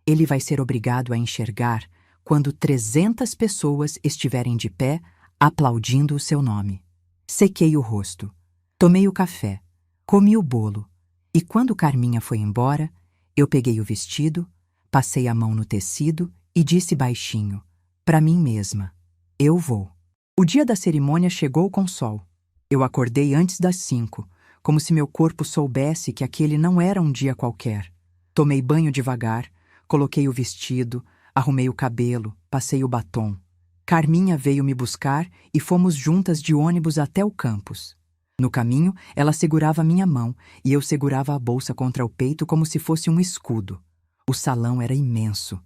ele vai ser obrigado a enxergar quando 300 pessoas estiverem de pé aplaudindo o seu nome. Sequei o rosto. Tomei o café. Comi o bolo. E quando Carminha foi embora, eu peguei o vestido, passei a mão no tecido e disse baixinho, para mim mesma, eu vou. O dia da cerimônia chegou com sol. Eu acordei antes das 5, como se meu corpo soubesse que aquele não era um dia qualquer. Tomei banho devagar, coloquei o vestido, arrumei o cabelo, passei o batom. Carminha veio me buscar e fomos juntas de ônibus até o campus. No caminho, ela segurava minha mão e eu segurava a bolsa contra o peito como se fosse um escudo. O salão era imenso.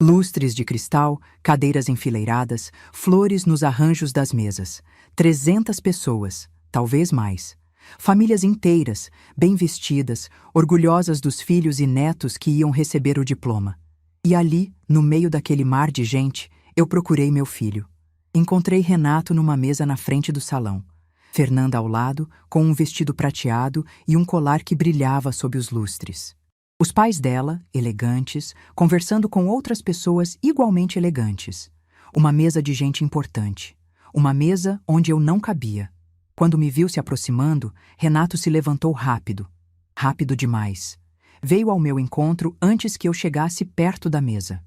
Lustres de cristal, cadeiras enfileiradas, flores nos arranjos das mesas. 300 pessoas, talvez mais. Famílias inteiras, bem vestidas, orgulhosas dos filhos e netos que iam receber o diploma. E ali, no meio daquele mar de gente, eu procurei meu filho. Encontrei Renato numa mesa na frente do salão. Fernanda ao lado, com um vestido prateado e um colar que brilhava sob os lustres. Os pais dela, elegantes, conversando com outras pessoas igualmente elegantes. Uma mesa de gente importante. Uma mesa onde eu não cabia. Quando me viu se aproximando, Renato se levantou rápido. Rápido demais. Veio ao meu encontro antes que eu chegasse perto da mesa.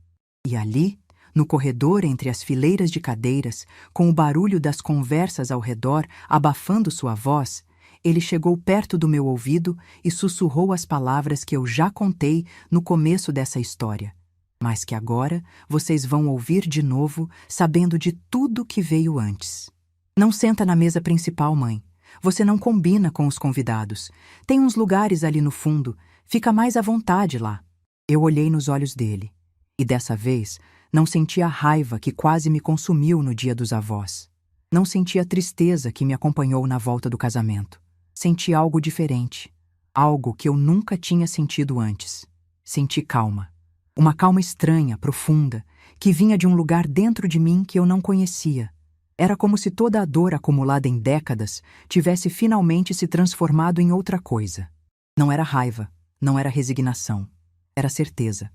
E ali, no corredor entre as fileiras de cadeiras, com o barulho das conversas ao redor abafando sua voz, ele chegou perto do meu ouvido e sussurrou as palavras que eu já contei no começo dessa história. mas que agora vocês vão ouvir de novo, sabendo de tudo que veio antes. Não senta na mesa principal, mãe. Você não combina com os convidados. Tem uns lugares ali no fundo. Fica mais à vontade lá. Eu olhei nos olhos dele. E dessa vez, não senti a raiva que quase me consumiu no dia dos avós. Não senti a tristeza que me acompanhou na volta do casamento. Senti algo diferente. Algo que eu nunca tinha sentido antes. Senti calma. Uma calma estranha, profunda, que vinha de um lugar dentro de mim que eu não conhecia. Era como se toda a dor acumulada em décadas tivesse finalmente se transformado em outra coisa. Não era raiva, não era resignação. Era certeza.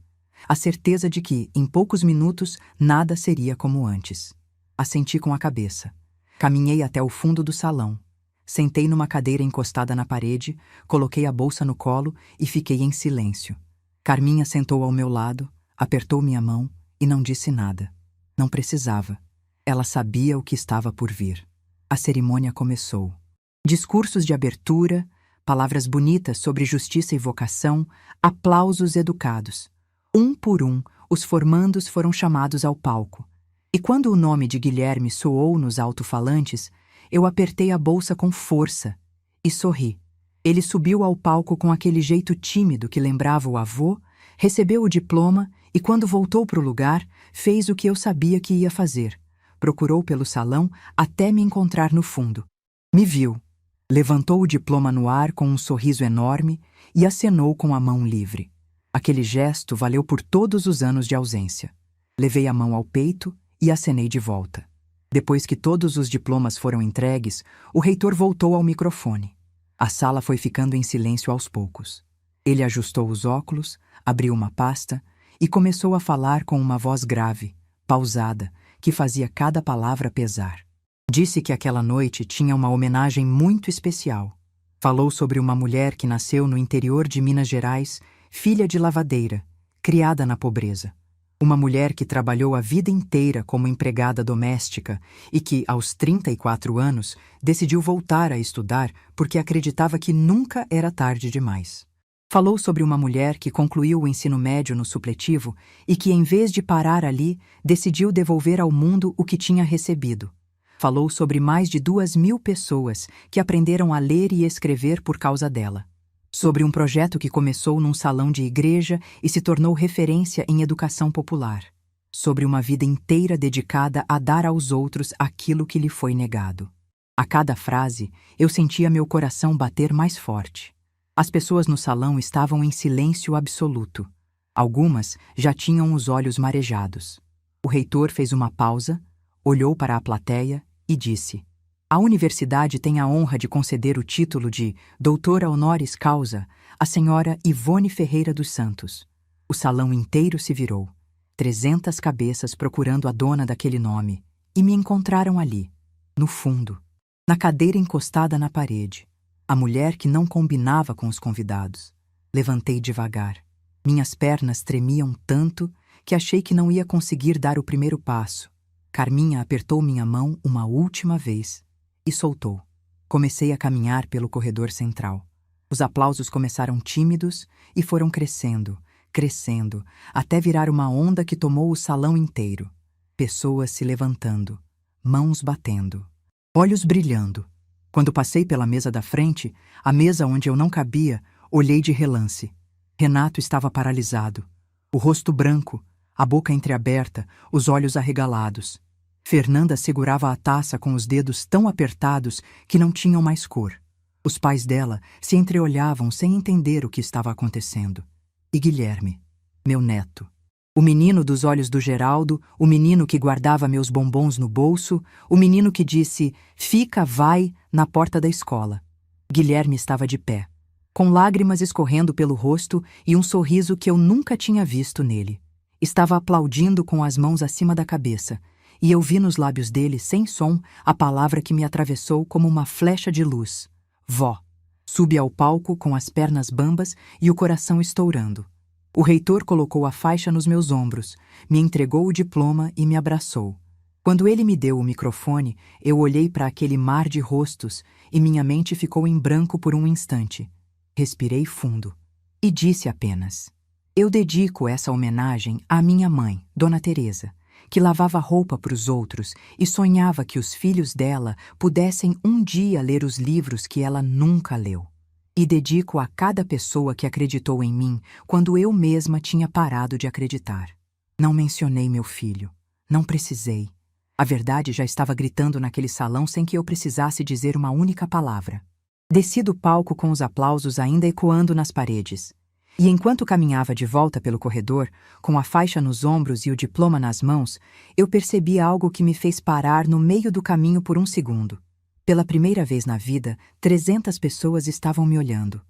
A certeza de que, em poucos minutos, nada seria como antes. Assenti com a cabeça. Caminhei até o fundo do salão. Sentei numa cadeira encostada na parede, coloquei a bolsa no colo e fiquei em silêncio. Carminha sentou ao meu lado, apertou minha mão e não disse nada. Não precisava. Ela sabia o que estava por vir. A cerimônia começou. Discursos de abertura, palavras bonitas sobre justiça e vocação, aplausos educados. Um por um, os formandos foram chamados ao palco. E quando o nome de Guilherme soou nos alto-falantes, eu apertei a bolsa com força e sorri. Ele subiu ao palco com aquele jeito tímido que lembrava o avô, recebeu o diploma e, quando voltou para o lugar, fez o que eu sabia que ia fazer. Procurou pelo salão até me encontrar no fundo. Me viu. Levantou o diploma no ar com um sorriso enorme e acenou com a mão livre. Aquele gesto valeu por todos os anos de ausência. Levei a mão ao peito e acenei de volta. Depois que todos os diplomas foram entregues, o reitor voltou ao microfone. A sala foi ficando em silêncio aos poucos. Ele ajustou os óculos, abriu uma pasta e começou a falar com uma voz grave, pausada, que fazia cada palavra pesar. Disse que aquela noite tinha uma homenagem muito especial. Falou sobre uma mulher que nasceu no interior de Minas Gerais, filha de lavadeira, criada na pobreza. Uma mulher que trabalhou a vida inteira como empregada doméstica e que, aos 34 anos, decidiu voltar a estudar porque acreditava que nunca era tarde demais. Falou sobre uma mulher que concluiu o ensino médio no supletivo e que, em vez de parar ali, decidiu devolver ao mundo o que tinha recebido. Falou sobre mais de 2.000 pessoas que aprenderam a ler e escrever por causa dela. Sobre um projeto que começou num salão de igreja e se tornou referência em educação popular. Sobre uma vida inteira dedicada a dar aos outros aquilo que lhe foi negado. A cada frase, eu sentia meu coração bater mais forte. As pessoas no salão estavam em silêncio absoluto. Algumas já tinham os olhos marejados. O reitor fez uma pausa, olhou para a plateia e disse: "A universidade tem a honra de conceder o título de doutora honoris causa à senhora Ivone Ferreira dos Santos." O salão inteiro se virou. 300 cabeças procurando a dona daquele nome, e me encontraram ali, no fundo, na cadeira encostada na parede. A mulher que não combinava com os convidados. Levantei devagar. Minhas pernas tremiam tanto que achei que não ia conseguir dar o primeiro passo. Carminha apertou minha mão uma última vez e soltou. Comecei a caminhar pelo corredor central. Os aplausos começaram tímidos e foram crescendo, crescendo, até virar uma onda que tomou o salão inteiro. Pessoas se levantando, mãos batendo, olhos brilhando. Quando passei pela mesa da frente, a mesa onde eu não cabia, olhei de relance. Renato estava paralisado, o rosto branco, a boca entreaberta, os olhos arregalados. Fernanda segurava a taça com os dedos tão apertados que não tinham mais cor. Os pais dela se entreolhavam sem entender o que estava acontecendo. E Guilherme, meu neto. O menino dos olhos do Geraldo, o menino que guardava meus bombons no bolso, o menino que disse, "Fica, vai", na porta da escola. Guilherme estava de pé, com lágrimas escorrendo pelo rosto e um sorriso que eu nunca tinha visto nele. Estava aplaudindo com as mãos acima da cabeça, e eu vi nos lábios dele, sem som, a palavra que me atravessou como uma flecha de luz. Vó. Subi ao palco com as pernas bambas e o coração estourando. O reitor colocou a faixa nos meus ombros, me entregou o diploma e me abraçou. Quando ele me deu o microfone, eu olhei para aquele mar de rostos e minha mente ficou em branco por um instante. Respirei fundo e disse apenas: Eu dedico essa homenagem à minha mãe, Dona Teresa, que lavava roupa para os outros e sonhava que os filhos dela pudessem um dia ler os livros que ela nunca leu. E dedico a cada pessoa que acreditou em mim quando eu mesma tinha parado de acreditar. Não mencionei meu filho. Não precisei. A verdade já estava gritando naquele salão sem que eu precisasse dizer uma única palavra. Desci do palco com os aplausos ainda ecoando nas paredes. E enquanto caminhava de volta pelo corredor, com a faixa nos ombros e o diploma nas mãos, eu percebi algo que me fez parar no meio do caminho por um segundo. Pela primeira vez na vida, 300 pessoas estavam me olhando.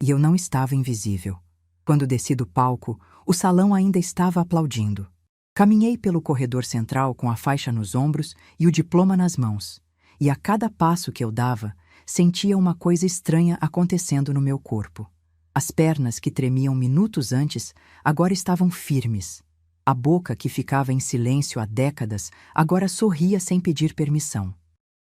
E eu não estava invisível. Quando desci do palco, o salão ainda estava aplaudindo. Caminhei pelo corredor central com a faixa nos ombros e o diploma nas mãos. E a cada passo que eu dava, sentia uma coisa estranha acontecendo no meu corpo. As pernas que tremiam minutos antes agora estavam firmes. A boca que ficava em silêncio há décadas agora sorria sem pedir permissão.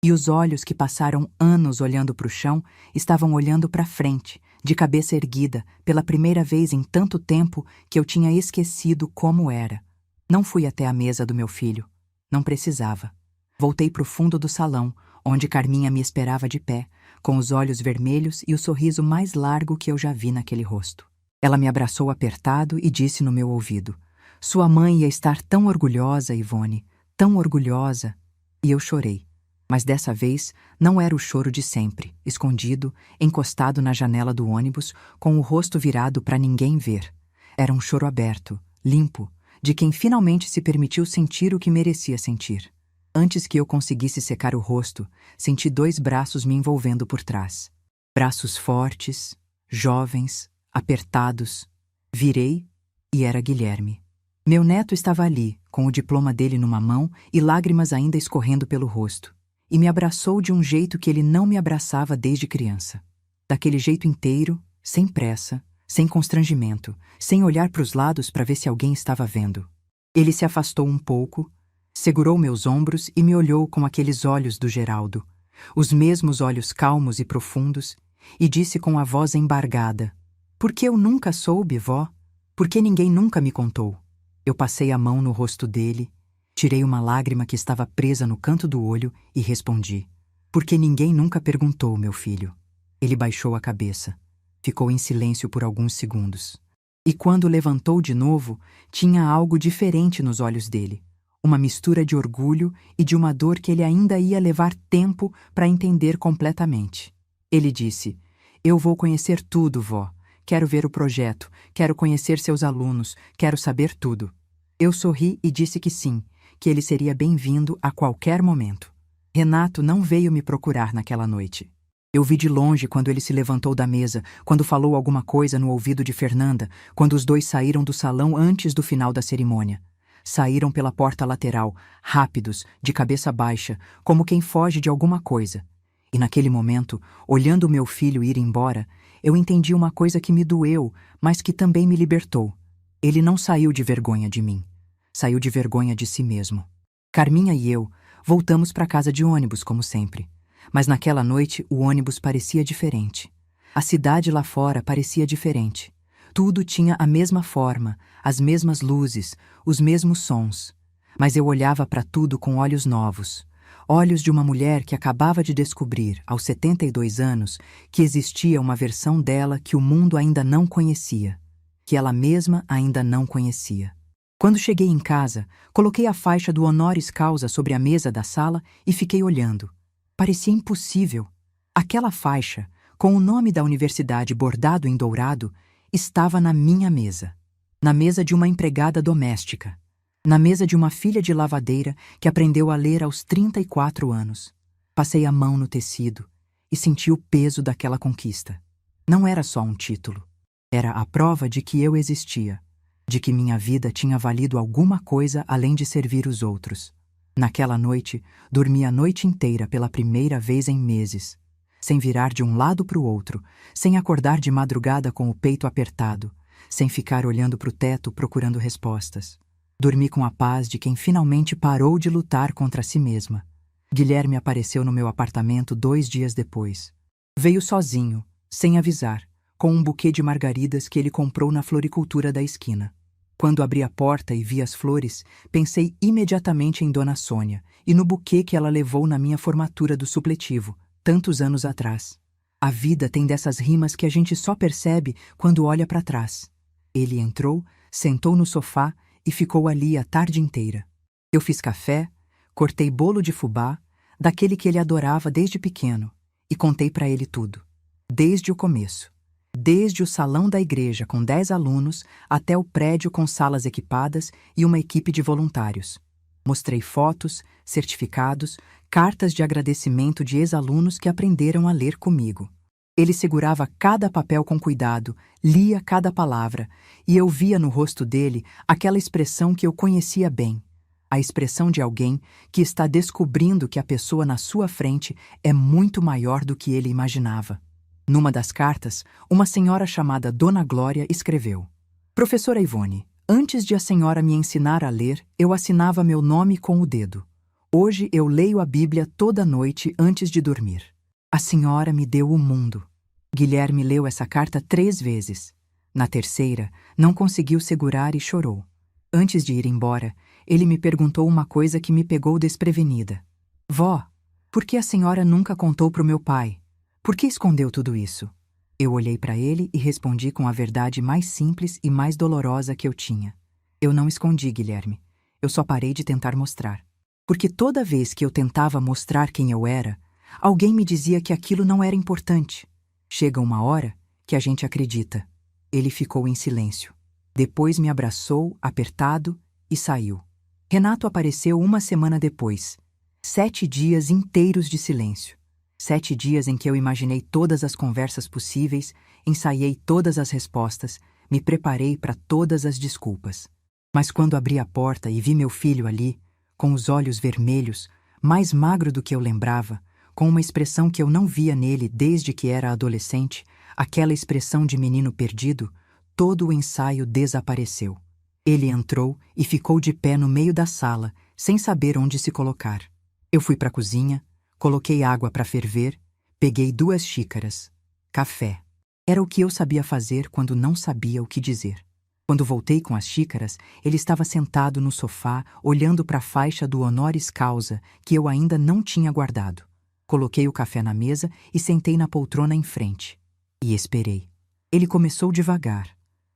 E os olhos que passaram anos olhando para o chão estavam olhando para frente, de cabeça erguida, pela primeira vez em tanto tempo que eu tinha esquecido como era. Não fui até a mesa do meu filho. Não precisava. Voltei para o fundo do salão, onde Carminha me esperava de pé, com os olhos vermelhos e o sorriso mais largo que eu já vi naquele rosto. Ela me abraçou apertado e disse no meu ouvido: "Sua mãe ia estar tão orgulhosa, Ivone, tão orgulhosa." E eu chorei. Mas dessa vez não era o choro de sempre, escondido, encostado na janela do ônibus, com o rosto virado para ninguém ver. Era um choro aberto, limpo, de quem finalmente se permitiu sentir o que merecia sentir. Antes que eu conseguisse secar o rosto, senti 2 braços me envolvendo por trás. Braços fortes, jovens, apertados. Virei e era Guilherme. Meu neto estava ali, com o diploma dele numa mão e lágrimas ainda escorrendo pelo rosto. E me abraçou de um jeito que ele não me abraçava desde criança. Daquele jeito inteiro, sem pressa, sem constrangimento, sem olhar para os lados para ver se alguém estava vendo. Ele se afastou um pouco, segurou meus ombros e me olhou com aqueles olhos do Geraldo, os mesmos olhos calmos e profundos, e disse com a voz embargada: "Por que eu nunca soube, vó? Por que ninguém nunca me contou?" Eu passei a mão no rosto dele, tirei uma lágrima que estava presa no canto do olho e respondi: "Porque ninguém nunca perguntou, meu filho." Ele baixou a cabeça. Ficou em silêncio por alguns segundos. E quando levantou de novo, tinha algo diferente nos olhos dele. Uma mistura de orgulho e de uma dor que ele ainda ia levar tempo para entender completamente. Ele disse: "Eu vou conhecer tudo, vó. Quero ver o projeto, quero conhecer seus alunos, quero saber tudo." Eu sorri e disse que sim, que ele seria bem-vindo a qualquer momento. Renato não veio me procurar naquela noite. Eu vi de longe quando ele se levantou da mesa, quando falou alguma coisa no ouvido de Fernanda, quando os dois saíram do salão antes do final da cerimônia. Saíram pela porta lateral, rápidos, de cabeça baixa, como quem foge de alguma coisa. E naquele momento, olhando meu filho ir embora, eu entendi uma coisa que me doeu, mas que também me libertou. Ele não saiu de vergonha de mim. Saiu de vergonha de si mesmo. Carminha e eu voltamos para casa de ônibus, como sempre. Mas naquela noite o ônibus parecia diferente. A cidade lá fora parecia diferente. Tudo tinha a mesma forma, as mesmas luzes, os mesmos sons. Mas eu olhava para tudo com olhos novos. Olhos de uma mulher que acabava de descobrir, aos 72 anos, que existia uma versão dela que o mundo ainda não conhecia. Que ela mesma ainda não conhecia. Quando cheguei em casa, coloquei a faixa do honoris causa sobre a mesa da sala e fiquei olhando. Parecia impossível. Aquela faixa, com o nome da universidade bordado em dourado, estava na minha mesa. Na mesa de uma empregada doméstica. Na mesa de uma filha de lavadeira que aprendeu a ler aos 34 anos. Passei a mão no tecido e senti o peso daquela conquista. Não era só um título. Era a prova de que eu existia, de que minha vida tinha valido alguma coisa além de servir os outros. Naquela noite, dormi a noite inteira pela primeira vez em meses, sem virar de um lado para o outro, sem acordar de madrugada com o peito apertado, sem ficar olhando para o teto procurando respostas. Dormi com a paz de quem finalmente parou de lutar contra si mesma. Guilherme apareceu no meu apartamento 2 dias depois. Veio sozinho, sem avisar, com um buquê de margaridas que ele comprou na floricultura da esquina. Quando abri a porta e vi as flores, pensei imediatamente em Dona Sônia e no buquê que ela levou na minha formatura do supletivo, tantos anos atrás. A vida tem dessas rimas que a gente só percebe quando olha para trás. Ele entrou, sentou no sofá e ficou ali a tarde inteira. Eu fiz café, cortei bolo de fubá, daquele que ele adorava desde pequeno, e contei para ele tudo, desde o começo. Desde o salão da igreja com 10 alunos até o prédio com salas equipadas e uma equipe de voluntários. Mostrei fotos, certificados, cartas de agradecimento de ex-alunos que aprenderam a ler comigo. Ele segurava cada papel com cuidado, lia cada palavra, e eu via no rosto dele aquela expressão que eu conhecia bem, a expressão de alguém que está descobrindo que a pessoa na sua frente é muito maior do que ele imaginava. Numa das cartas, uma senhora chamada Dona Glória escreveu: Professora Ivone, antes de a senhora me ensinar a ler, eu assinava meu nome com o dedo. Hoje eu leio a Bíblia toda noite antes de dormir. A senhora me deu o mundo. Guilherme leu essa carta 3 vezes. Na terceira, não conseguiu segurar e chorou. Antes de ir embora, ele me perguntou uma coisa que me pegou desprevenida. Vó, por que a senhora nunca contou para o meu pai? Por que escondeu tudo isso? Eu olhei para ele e respondi com a verdade mais simples e mais dolorosa que eu tinha. Eu não escondi, Guilherme. Eu só parei de tentar mostrar. Porque toda vez que eu tentava mostrar quem eu era, alguém me dizia que aquilo não era importante. Chega uma hora que a gente acredita. Ele ficou em silêncio. Depois me abraçou, apertado, e saiu. Renato apareceu uma semana depois. 7 dias inteiros de silêncio. 7 dias em que eu imaginei todas as conversas possíveis, ensaiei todas as respostas, me preparei para todas as desculpas. Mas quando abri a porta e vi meu filho ali, com os olhos vermelhos, mais magro do que eu lembrava, com uma expressão que eu não via nele desde que era adolescente, aquela expressão de menino perdido, todo o ensaio desapareceu. Ele entrou e ficou de pé no meio da sala, sem saber onde se colocar. Eu fui para a cozinha, coloquei água para ferver, peguei 2 xícaras. Café. Era o que eu sabia fazer quando não sabia o que dizer. Quando voltei com as xícaras, ele estava sentado no sofá, olhando para a faixa do honoris causa que eu ainda não tinha guardado. Coloquei o café na mesa e sentei na poltrona em frente. E esperei. Ele começou devagar.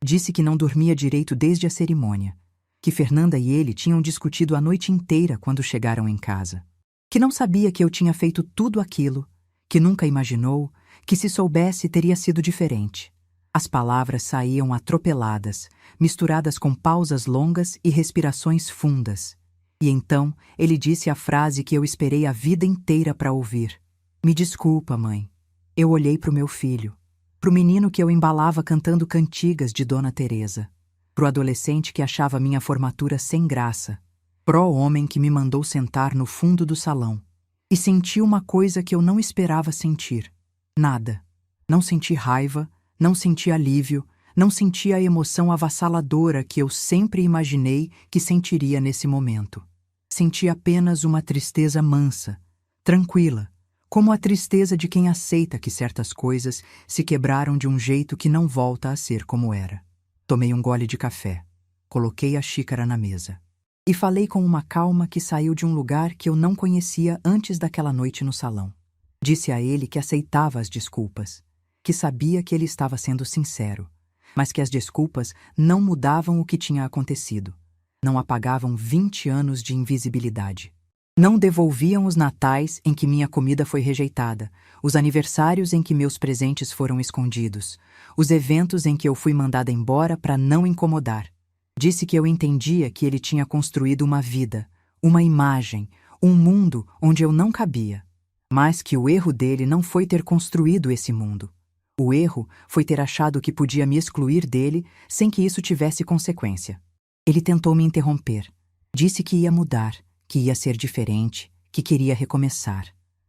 Disse que não dormia direito desde a cerimônia, que Fernanda e ele tinham discutido a noite inteira quando chegaram em casa, que não sabia que eu tinha feito tudo aquilo, que nunca imaginou, que se soubesse teria sido diferente. As palavras saíam atropeladas, misturadas com pausas longas e respirações fundas. E então ele disse a frase que eu esperei a vida inteira para ouvir. Me desculpa, mãe. Eu olhei para o meu filho, para o menino que eu embalava cantando cantigas de Dona Teresa, para o adolescente que achava minha formatura sem graça, pro homem que me mandou sentar no fundo do salão. E senti uma coisa que eu não esperava sentir. Nada. Não senti raiva, não senti alívio, não senti a emoção avassaladora que eu sempre imaginei que sentiria nesse momento. Senti apenas uma tristeza mansa, tranquila, como a tristeza de quem aceita que certas coisas se quebraram de um jeito que não volta a ser como era. Tomei um gole de café, coloquei a xícara na mesa e falei com uma calma que saiu de um lugar que eu não conhecia antes daquela noite no salão. Disse a ele que aceitava as desculpas, que sabia que ele estava sendo sincero, mas que as desculpas não mudavam o que tinha acontecido, não apagavam 20 anos de invisibilidade. Não devolviam os natais em que minha comida foi rejeitada, os aniversários em que meus presentes foram escondidos, os eventos em que eu fui mandada embora para não incomodar. Disse que eu entendia que ele tinha construído uma vida, uma imagem, um mundo onde eu não cabia, mas que o erro dele não foi ter construído esse mundo. O erro foi ter achado que podia me excluir dele sem que isso tivesse consequência. Ele tentou me interromper. Disse que ia mudar, que ia ser diferente, que queria recomeçar.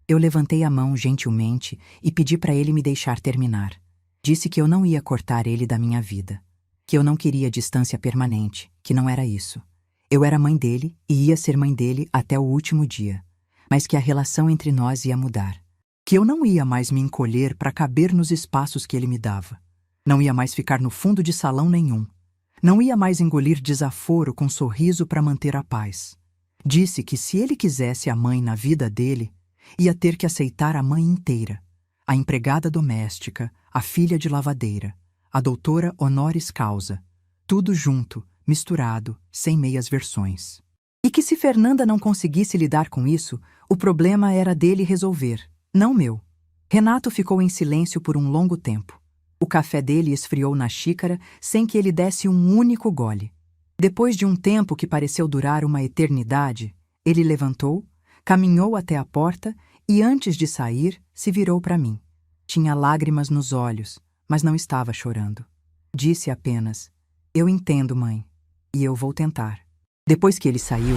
Eu levantei a mão gentilmente e pedi para ele me deixar terminar. Disse que eu não ia cortar ele da minha vida, que eu não queria distância permanente, que não era isso. Eu era mãe dele e ia ser mãe dele até o último dia, mas que a relação entre nós ia mudar, que eu não ia mais me encolher para caber nos espaços que ele me dava. Não ia mais ficar no fundo de salão nenhum. Não ia mais engolir desaforo com sorriso para manter a paz. Disse que se ele quisesse a mãe na vida dele, ia ter que aceitar a mãe inteira. A empregada doméstica, a filha de lavadeira, a doutora honoris causa. Tudo junto, misturado, sem meias versões. E que se Fernanda não conseguisse lidar com isso, o problema era dele resolver, não meu. Renato ficou em silêncio por um longo tempo. O café dele esfriou na xícara sem que ele desse um único gole. Depois de um tempo que pareceu durar uma eternidade, ele levantou, caminhou até a porta e, antes de sair, se virou para mim. Tinha lágrimas nos olhos, mas não estava chorando. Disse apenas: "Eu entendo, mãe, e eu vou tentar." Depois que ele saiu,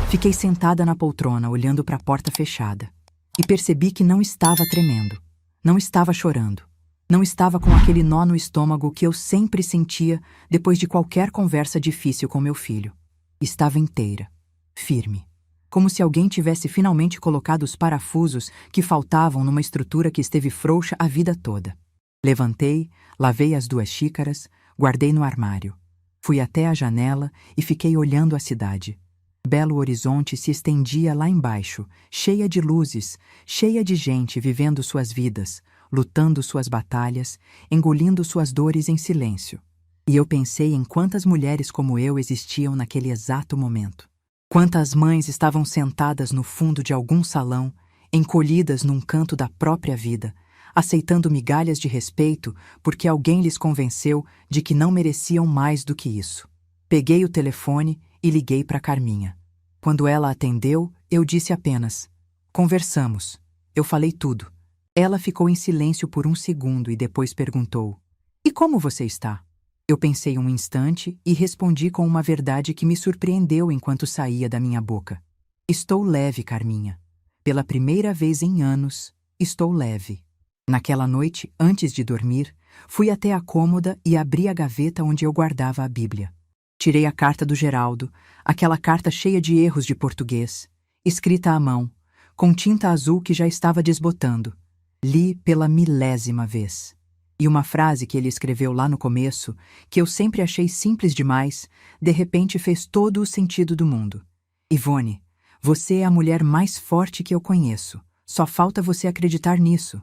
fiquei sentada na poltrona olhando para a porta fechada e percebi que não estava tremendo, não estava chorando, não estava com aquele nó no estômago que eu sempre sentia depois de qualquer conversa difícil com meu filho. Estava inteira, firme, como se alguém tivesse finalmente colocado os parafusos que faltavam numa estrutura que esteve frouxa a vida toda. Levantei, lavei as 2 xícaras, guardei no armário. Fui até a janela e fiquei olhando a cidade. Belo Horizonte se estendia lá embaixo, cheia de luzes, cheia de gente vivendo suas vidas, lutando suas batalhas, engolindo suas dores em silêncio. E eu pensei em quantas mulheres como eu existiam naquele exato momento. Quantas mães estavam sentadas no fundo de algum salão, encolhidas num canto da própria vida, aceitando migalhas de respeito porque alguém lhes convenceu de que não mereciam mais do que isso. Peguei o telefone e liguei para Carminha. Quando ela atendeu, eu disse apenas: "Conversamos." Eu falei tudo. Ela ficou em silêncio por um segundo e depois perguntou: "E como você está?" Eu pensei um instante e respondi com uma verdade que me surpreendeu enquanto saía da minha boca. "Estou leve, Carminha. Pela primeira vez em anos, estou leve." Naquela noite, antes de dormir, fui até a cômoda e abri a gaveta onde eu guardava a Bíblia. Tirei a carta do Geraldo, aquela carta cheia de erros de português, escrita à mão, com tinta azul que já estava desbotando. Li pela 1000ª vez. E uma frase que ele escreveu lá no começo, que eu sempre achei simples demais, de repente fez todo o sentido do mundo. "Ivone, você é a mulher mais forte que eu conheço. Só falta você acreditar nisso."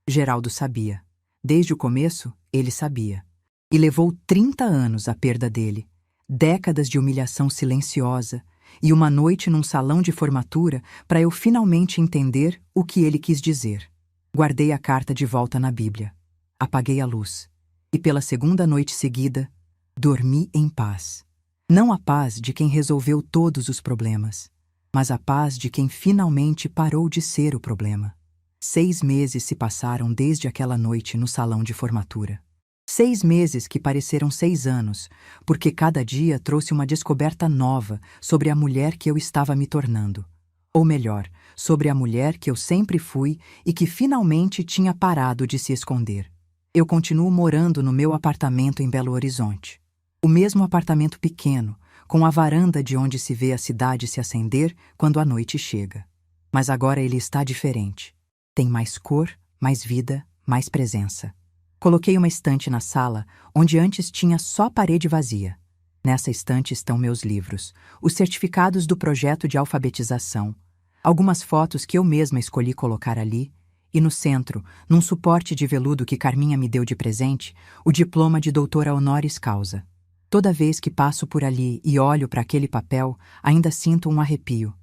Geraldo sabia. Desde o começo, ele sabia. E levou 30 anos a perda dele, décadas de humilhação silenciosa e uma noite num salão de formatura para eu finalmente entender o que ele quis dizer. Guardei a carta de volta na Bíblia. Apaguei a luz. E pela 2ª noite seguida, dormi em paz. Não a paz de quem resolveu todos os problemas, mas a paz de quem finalmente parou de ser o problema. 6 meses se passaram desde aquela noite no salão de formatura. 6 meses que pareceram 6 anos, porque cada dia trouxe uma descoberta nova sobre a mulher que eu estava me tornando. Ou melhor, sobre a mulher que eu sempre fui e que finalmente tinha parado de se esconder. Eu continuo morando no meu apartamento em Belo Horizonte. O mesmo apartamento pequeno, com a varanda de onde se vê a cidade se acender quando a noite chega. Mas agora ele está diferente. Tem mais cor, mais vida, mais presença. Coloquei uma estante na sala, onde antes tinha só parede vazia. Nessa estante estão meus livros, os certificados do projeto de alfabetização, algumas fotos que eu mesma escolhi colocar ali, e no centro, num suporte de veludo que Carminha me deu de presente, o diploma de doutora honoris causa. Toda vez que passo por ali e olho para aquele papel, ainda sinto um arrepio.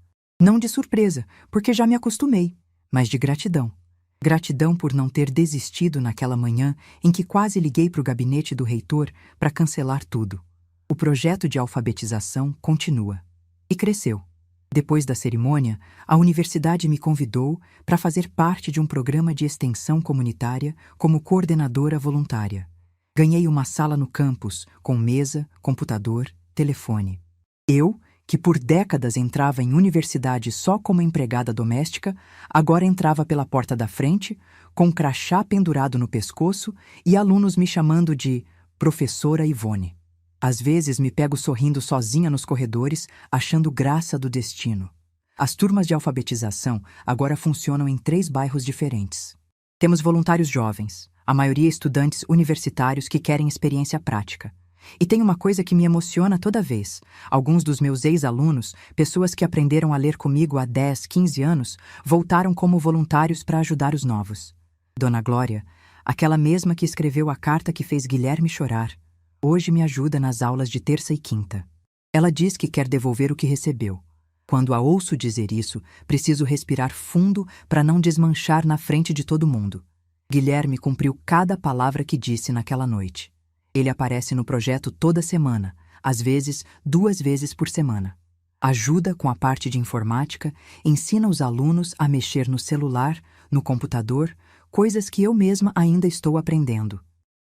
Não de surpresa, porque já me acostumei, mas de gratidão. Gratidão por não ter desistido naquela manhã em que quase liguei para o gabinete do reitor para cancelar tudo. O projeto de alfabetização continua. E cresceu. Depois da cerimônia, a universidade me convidou para fazer parte de um programa de extensão comunitária como coordenadora voluntária. Ganhei uma sala no campus, com mesa, computador, telefone. Eu, que por décadas entrava em universidade só como empregada doméstica, agora entrava pela porta da frente, com um crachá pendurado no pescoço e alunos me chamando de Professora Ivone. Às vezes me pego sorrindo sozinha nos corredores, achando graça do destino. As turmas de alfabetização agora funcionam em 3 bairros diferentes. Temos voluntários jovens, A maioria estudantes universitários que querem experiência prática. E tem uma coisa que me emociona toda vez. Alguns dos meus ex-alunos, pessoas que aprenderam a ler comigo há 10, 15 anos, voltaram como voluntários para ajudar os novos. Dona Glória, aquela mesma que escreveu a carta que fez Guilherme chorar, hoje me ajuda nas aulas de terça e quinta. Ela diz que quer devolver o que recebeu. Quando a ouço dizer isso, preciso respirar fundo para não desmanchar na frente de todo mundo. Guilherme cumpriu cada palavra que disse naquela noite. Ele aparece no projeto toda semana, às vezes 2 vezes por semana. Ajuda com a parte de informática, ensina os alunos a mexer no celular, no computador, coisas que eu mesma ainda estou aprendendo.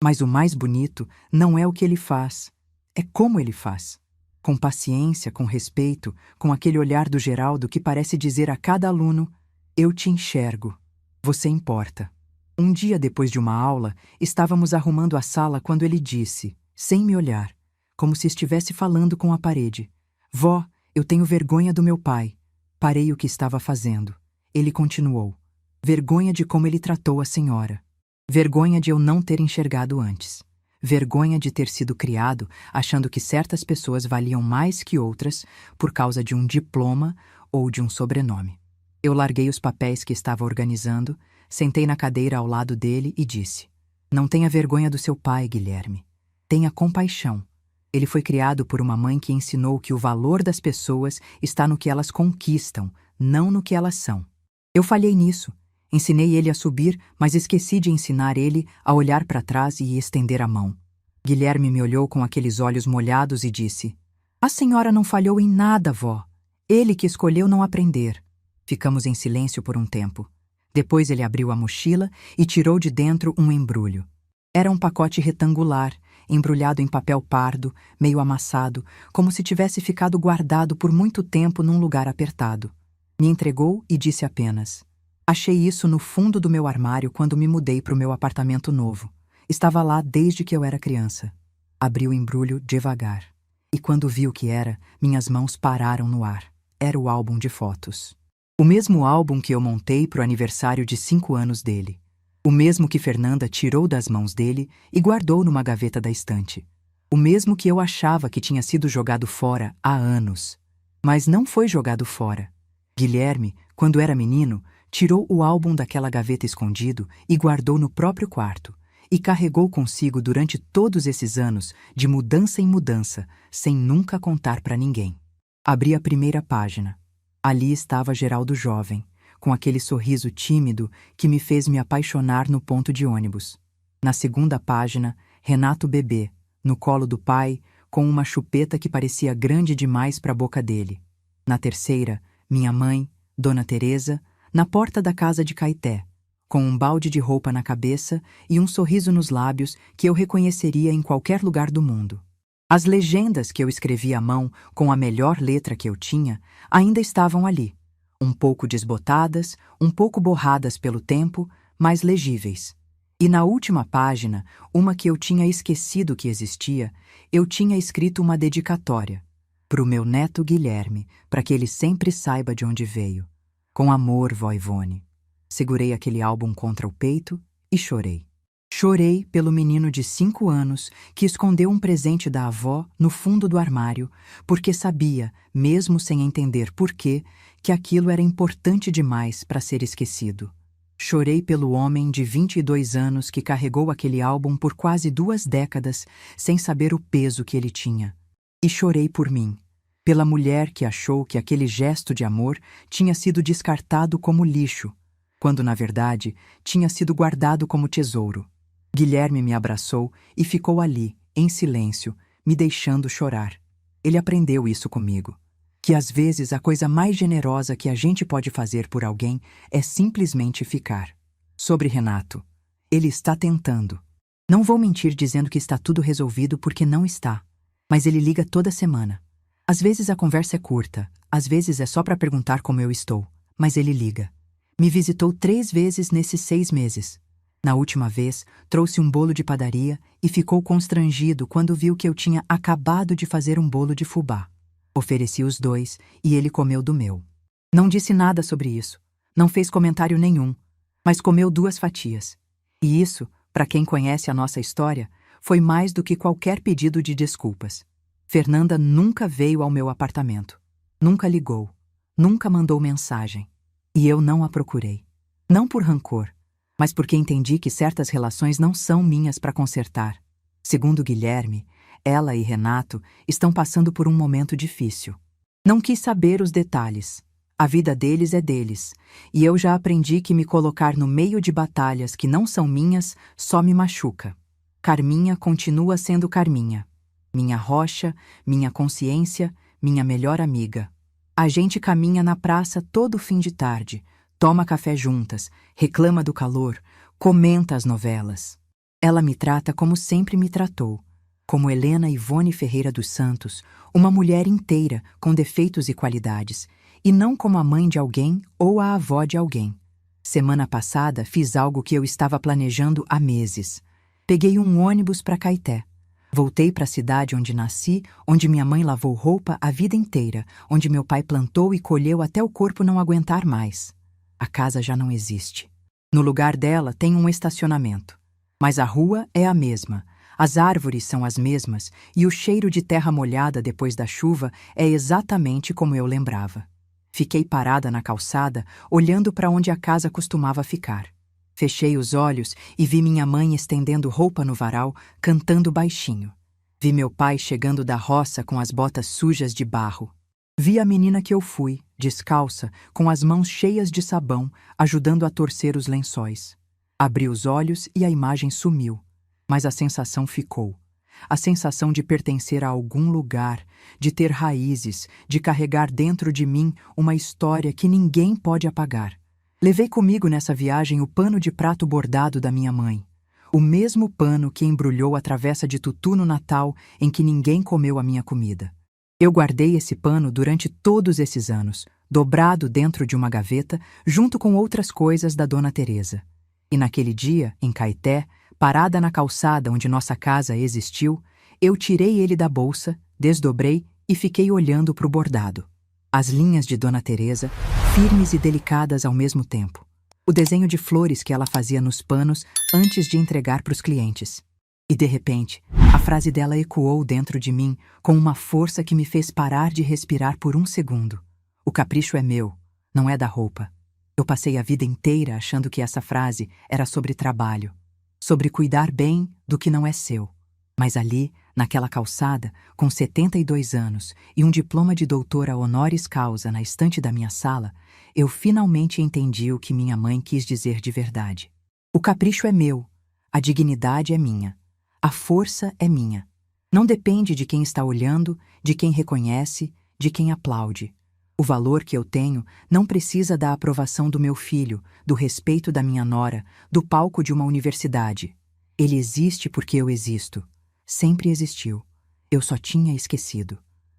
Mas o mais bonito não é o que ele faz, é como ele faz. Com paciência, com respeito, com aquele olhar do Geraldo que parece dizer a cada aluno: eu te enxergo, você importa. Um dia depois de uma aula, estávamos arrumando a sala quando ele disse, sem me olhar, como se estivesse falando com a parede: Vó, eu tenho vergonha do meu pai. Parei o que estava fazendo. Ele continuou: vergonha de como ele tratou a senhora. Vergonha de eu não ter enxergado antes. Vergonha de ter sido criado achando que certas pessoas valiam mais que outras por causa de um diploma ou de um sobrenome. Eu larguei os papéis que estava organizando, sentei na cadeira ao lado dele e disse: não tenha vergonha do seu pai, Guilherme. Tenha compaixão. Ele foi criado por uma mãe que ensinou que o valor das pessoas está no que elas conquistam, não no que elas são. Eu falhei nisso. Ensinei ele a subir, mas esqueci de ensinar ele a olhar para trás e estender a mão. Guilherme me olhou com aqueles olhos molhados e disse: a senhora não falhou em nada, vó. Ele que escolheu não aprender. Ficamos em silêncio por um tempo. Depois ele abriu a mochila e tirou de dentro um embrulho. Era um pacote retangular, embrulhado em papel pardo, meio amassado, como se tivesse ficado guardado por muito tempo num lugar apertado. Me entregou e disse apenas: achei isso no fundo do meu armário quando me mudei para o meu apartamento novo. Estava lá desde que eu era criança. Abri o embrulho devagar. E quando vi o que era, minhas mãos pararam no ar. Era o álbum de fotos. O mesmo álbum que eu montei para o aniversário de 5 anos dele. O mesmo que Fernanda tirou das mãos dele e guardou numa gaveta da estante. O mesmo que eu achava que tinha sido jogado fora há anos. Mas não foi jogado fora. Guilherme, quando era menino, tirou o álbum daquela gaveta escondido e guardou no próprio quarto, e carregou consigo durante todos esses anos, de mudança em mudança, sem nunca contar para ninguém. Abri a primeira página. Ali estava Geraldo jovem, com aquele sorriso tímido que me fez me apaixonar no ponto de ônibus. Na segunda página, Renato bebê, no colo do pai, com uma chupeta que parecia grande demais para a boca dele. Na terceira, minha mãe, Dona Teresa, na porta da casa de Caeté, com um balde de roupa na cabeça e um sorriso nos lábios que eu reconheceria em qualquer lugar do mundo. As legendas que eu escrevi à mão com a melhor letra que eu tinha ainda estavam ali, um pouco desbotadas, um pouco borradas pelo tempo, mas legíveis. E na última página, uma que eu tinha esquecido que existia, eu tinha escrito uma dedicatória para o meu neto Guilherme, para que ele sempre saiba de onde veio. Com amor, vó Ivone. Segurei aquele álbum contra o peito e chorei. Chorei pelo menino de 5 anos que escondeu um presente da avó no fundo do armário, porque sabia, mesmo sem entender por quê, que aquilo era importante demais para ser esquecido. Chorei pelo homem de 22 anos que carregou aquele álbum por quase 2 décadas sem saber o peso que ele tinha. E chorei por mim, pela mulher que achou que aquele gesto de amor tinha sido descartado como lixo, quando na verdade tinha sido guardado como tesouro. Guilherme me abraçou e ficou ali, em silêncio, me deixando chorar. Ele aprendeu isso comigo, que às vezes a coisa mais generosa que a gente pode fazer por alguém é simplesmente ficar. Sobre Renato, ele está tentando. Não vou mentir dizendo que está tudo resolvido porque não está, mas ele liga toda semana. Às vezes a conversa é curta, às vezes é só para perguntar como eu estou, mas ele liga. Me visitou 3 vezes nesses 6 meses. Na última vez, trouxe um bolo de padaria e ficou constrangido quando viu que eu tinha acabado de fazer um bolo de fubá. Ofereci os 2 e ele comeu do meu. Não disse nada sobre isso, não fez comentário nenhum, mas comeu 2 fatias. E isso Para quem conhece a nossa história, foi mais do que qualquer pedido de desculpas. Fernanda nunca veio ao meu apartamento. Nunca ligou. Nunca mandou mensagem. E eu não a procurei. Não por rancor, mas porque entendi que certas relações não são minhas para consertar. Segundo Guilherme, ela e Renato estão passando por um momento difícil. Não quis saber os detalhes. A vida deles é deles, e eu já aprendi que me colocar no meio de batalhas que não são minhas só me machuca. Carminha continua sendo Carminha. Minha rocha, minha consciência, minha melhor amiga. A gente caminha na praça todo fim de tarde, toma café juntas, reclama do calor, comenta as novelas. Ela me trata como sempre me tratou, como Helena Ivone Ferreira dos Santos, uma mulher inteira com defeitos e qualidades, e não como a mãe de alguém ou a avó de alguém. Semana passada fiz algo que eu estava planejando há meses. Peguei um ônibus para Caeté. Voltei para a cidade onde nasci, onde minha mãe lavou roupa a vida inteira, onde meu pai plantou e colheu até o corpo não aguentar mais. A casa já não existe. No lugar dela tem um estacionamento. Mas a rua é a mesma, as árvores são as mesmas e o cheiro de terra molhada depois da chuva é exatamente como eu lembrava. Fiquei parada na calçada, olhando para onde a casa costumava ficar. Fechei os olhos e vi minha mãe estendendo roupa no varal, cantando baixinho. Vi meu pai chegando da roça com as botas sujas de barro. Vi a menina que eu fui, descalça, com as mãos cheias de sabão, ajudando a torcer os lençóis. Abri os olhos e a imagem sumiu, mas a sensação ficou. A sensação de pertencer a algum lugar, de ter raízes, de carregar dentro de mim uma história que ninguém pode apagar. Levei comigo nessa viagem o pano de prato bordado da minha mãe. O mesmo pano que embrulhou a travessa de tutu no Natal em que ninguém comeu a minha comida. Eu guardei esse pano durante todos esses anos, dobrado dentro de uma gaveta, junto com outras coisas da Dona Teresa. E naquele dia, em Caeté, parada na calçada onde nossa casa existiu, eu tirei ele da bolsa, desdobrei e fiquei olhando para o bordado. As linhas de Dona Teresa, firmes e delicadas ao mesmo tempo. O desenho de flores que ela fazia nos panos antes de entregar para os clientes. E de repente, a frase dela ecoou dentro de mim com uma força que me fez parar de respirar por um segundo. O capricho é meu, não é da roupa. Eu passei a vida inteira achando que essa frase era sobre trabalho, sobre cuidar bem do que não é seu. Mas ali, naquela calçada, com 72 anos e um diploma de doutora honoris causa na estante da minha sala, eu finalmente entendi o que minha mãe quis dizer de verdade. O capricho é meu, a dignidade é minha, a força é minha. Não depende de quem está olhando, de quem reconhece, de quem aplaude. O valor que eu tenho não precisa da aprovação do meu filho, do respeito da minha nora, do palco de uma universidade. Ele existe porque eu existo. Sempre existiu. Eu só tinha esquecido.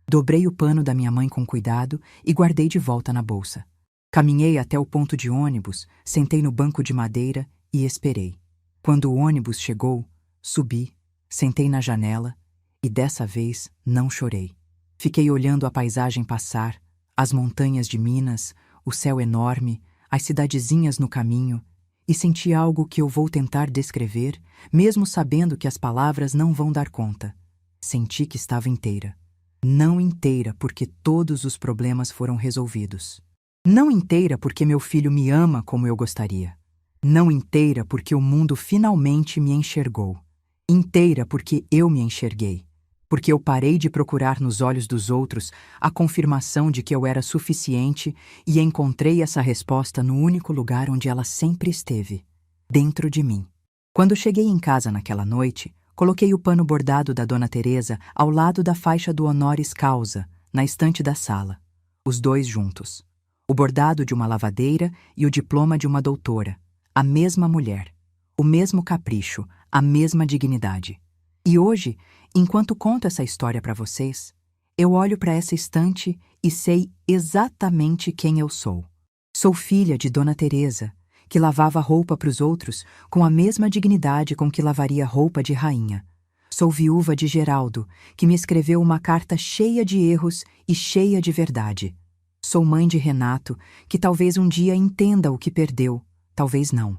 Dobrei o pano da minha mãe com cuidado e guardei de volta na bolsa. Caminhei até o ponto de ônibus, sentei no banco de madeira e esperei. Quando o ônibus chegou, subi, sentei na janela e dessa vez não chorei. Fiquei olhando a paisagem passar, as montanhas de Minas, o céu enorme, as cidadezinhas no caminho, e senti algo que eu vou tentar descrever, mesmo sabendo que as palavras não vão dar conta. Senti que estava inteira. Não inteira porque todos os problemas foram resolvidos. Não inteira porque meu filho me ama como eu gostaria. Não inteira porque o mundo finalmente me enxergou. Inteira porque eu me enxerguei. Porque eu parei de procurar nos olhos dos outros a confirmação de que eu era suficiente e encontrei essa resposta no único lugar onde ela sempre esteve, dentro de mim. Quando cheguei em casa naquela noite, coloquei o pano bordado da Dona Teresa ao lado da faixa do honoris causa, na estante da sala, os dois juntos. O bordado de uma lavadeira e o diploma de uma doutora, a mesma mulher, o mesmo capricho, a mesma dignidade. E hoje, enquanto conto essa história para vocês, eu olho para essa estante e sei exatamente quem eu sou. Sou filha de Dona Teresa, que lavava roupa para os outros com a mesma dignidade com que lavaria roupa de rainha. Sou viúva de Geraldo, que me escreveu uma carta cheia de erros e cheia de verdade. Sou mãe de Renato, que talvez um dia entenda o que perdeu, talvez não.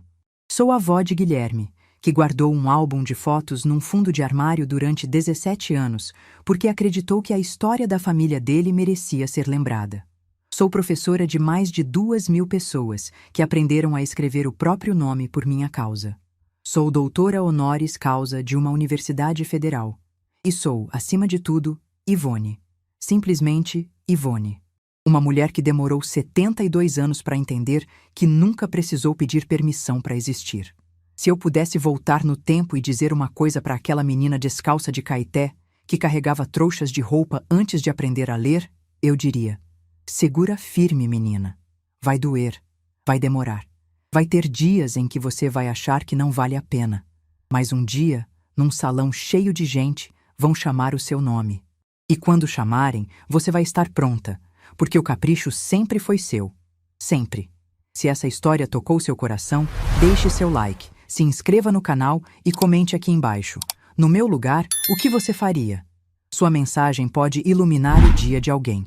Sou avó de Guilherme, que guardou um álbum de fotos num fundo de armário durante 17 anos, porque acreditou que a história da família dele merecia ser lembrada. Sou professora de mais de 2.000 pessoas que aprenderam a escrever o próprio nome por minha causa. Sou doutora honoris causa de uma universidade federal. E sou, acima de tudo, Ivone. Simplesmente Ivone. Uma mulher que demorou 72 anos para entender que nunca precisou pedir permissão para existir. Se eu pudesse voltar no tempo e dizer uma coisa para aquela menina descalça de Caeté, que carregava trouxas de roupa antes de aprender a ler, eu diria: segura firme, menina. Vai doer. Vai demorar. Vai ter dias em que você vai achar que não vale a pena. Mas um dia, num salão cheio de gente, vão chamar o seu nome. E quando chamarem, você vai estar pronta, porque o capricho sempre foi seu. Sempre. Se essa história tocou seu coração, deixe seu like, se inscreva no canal e comente aqui embaixo. No meu lugar, o que você faria? Sua mensagem pode iluminar o dia de alguém.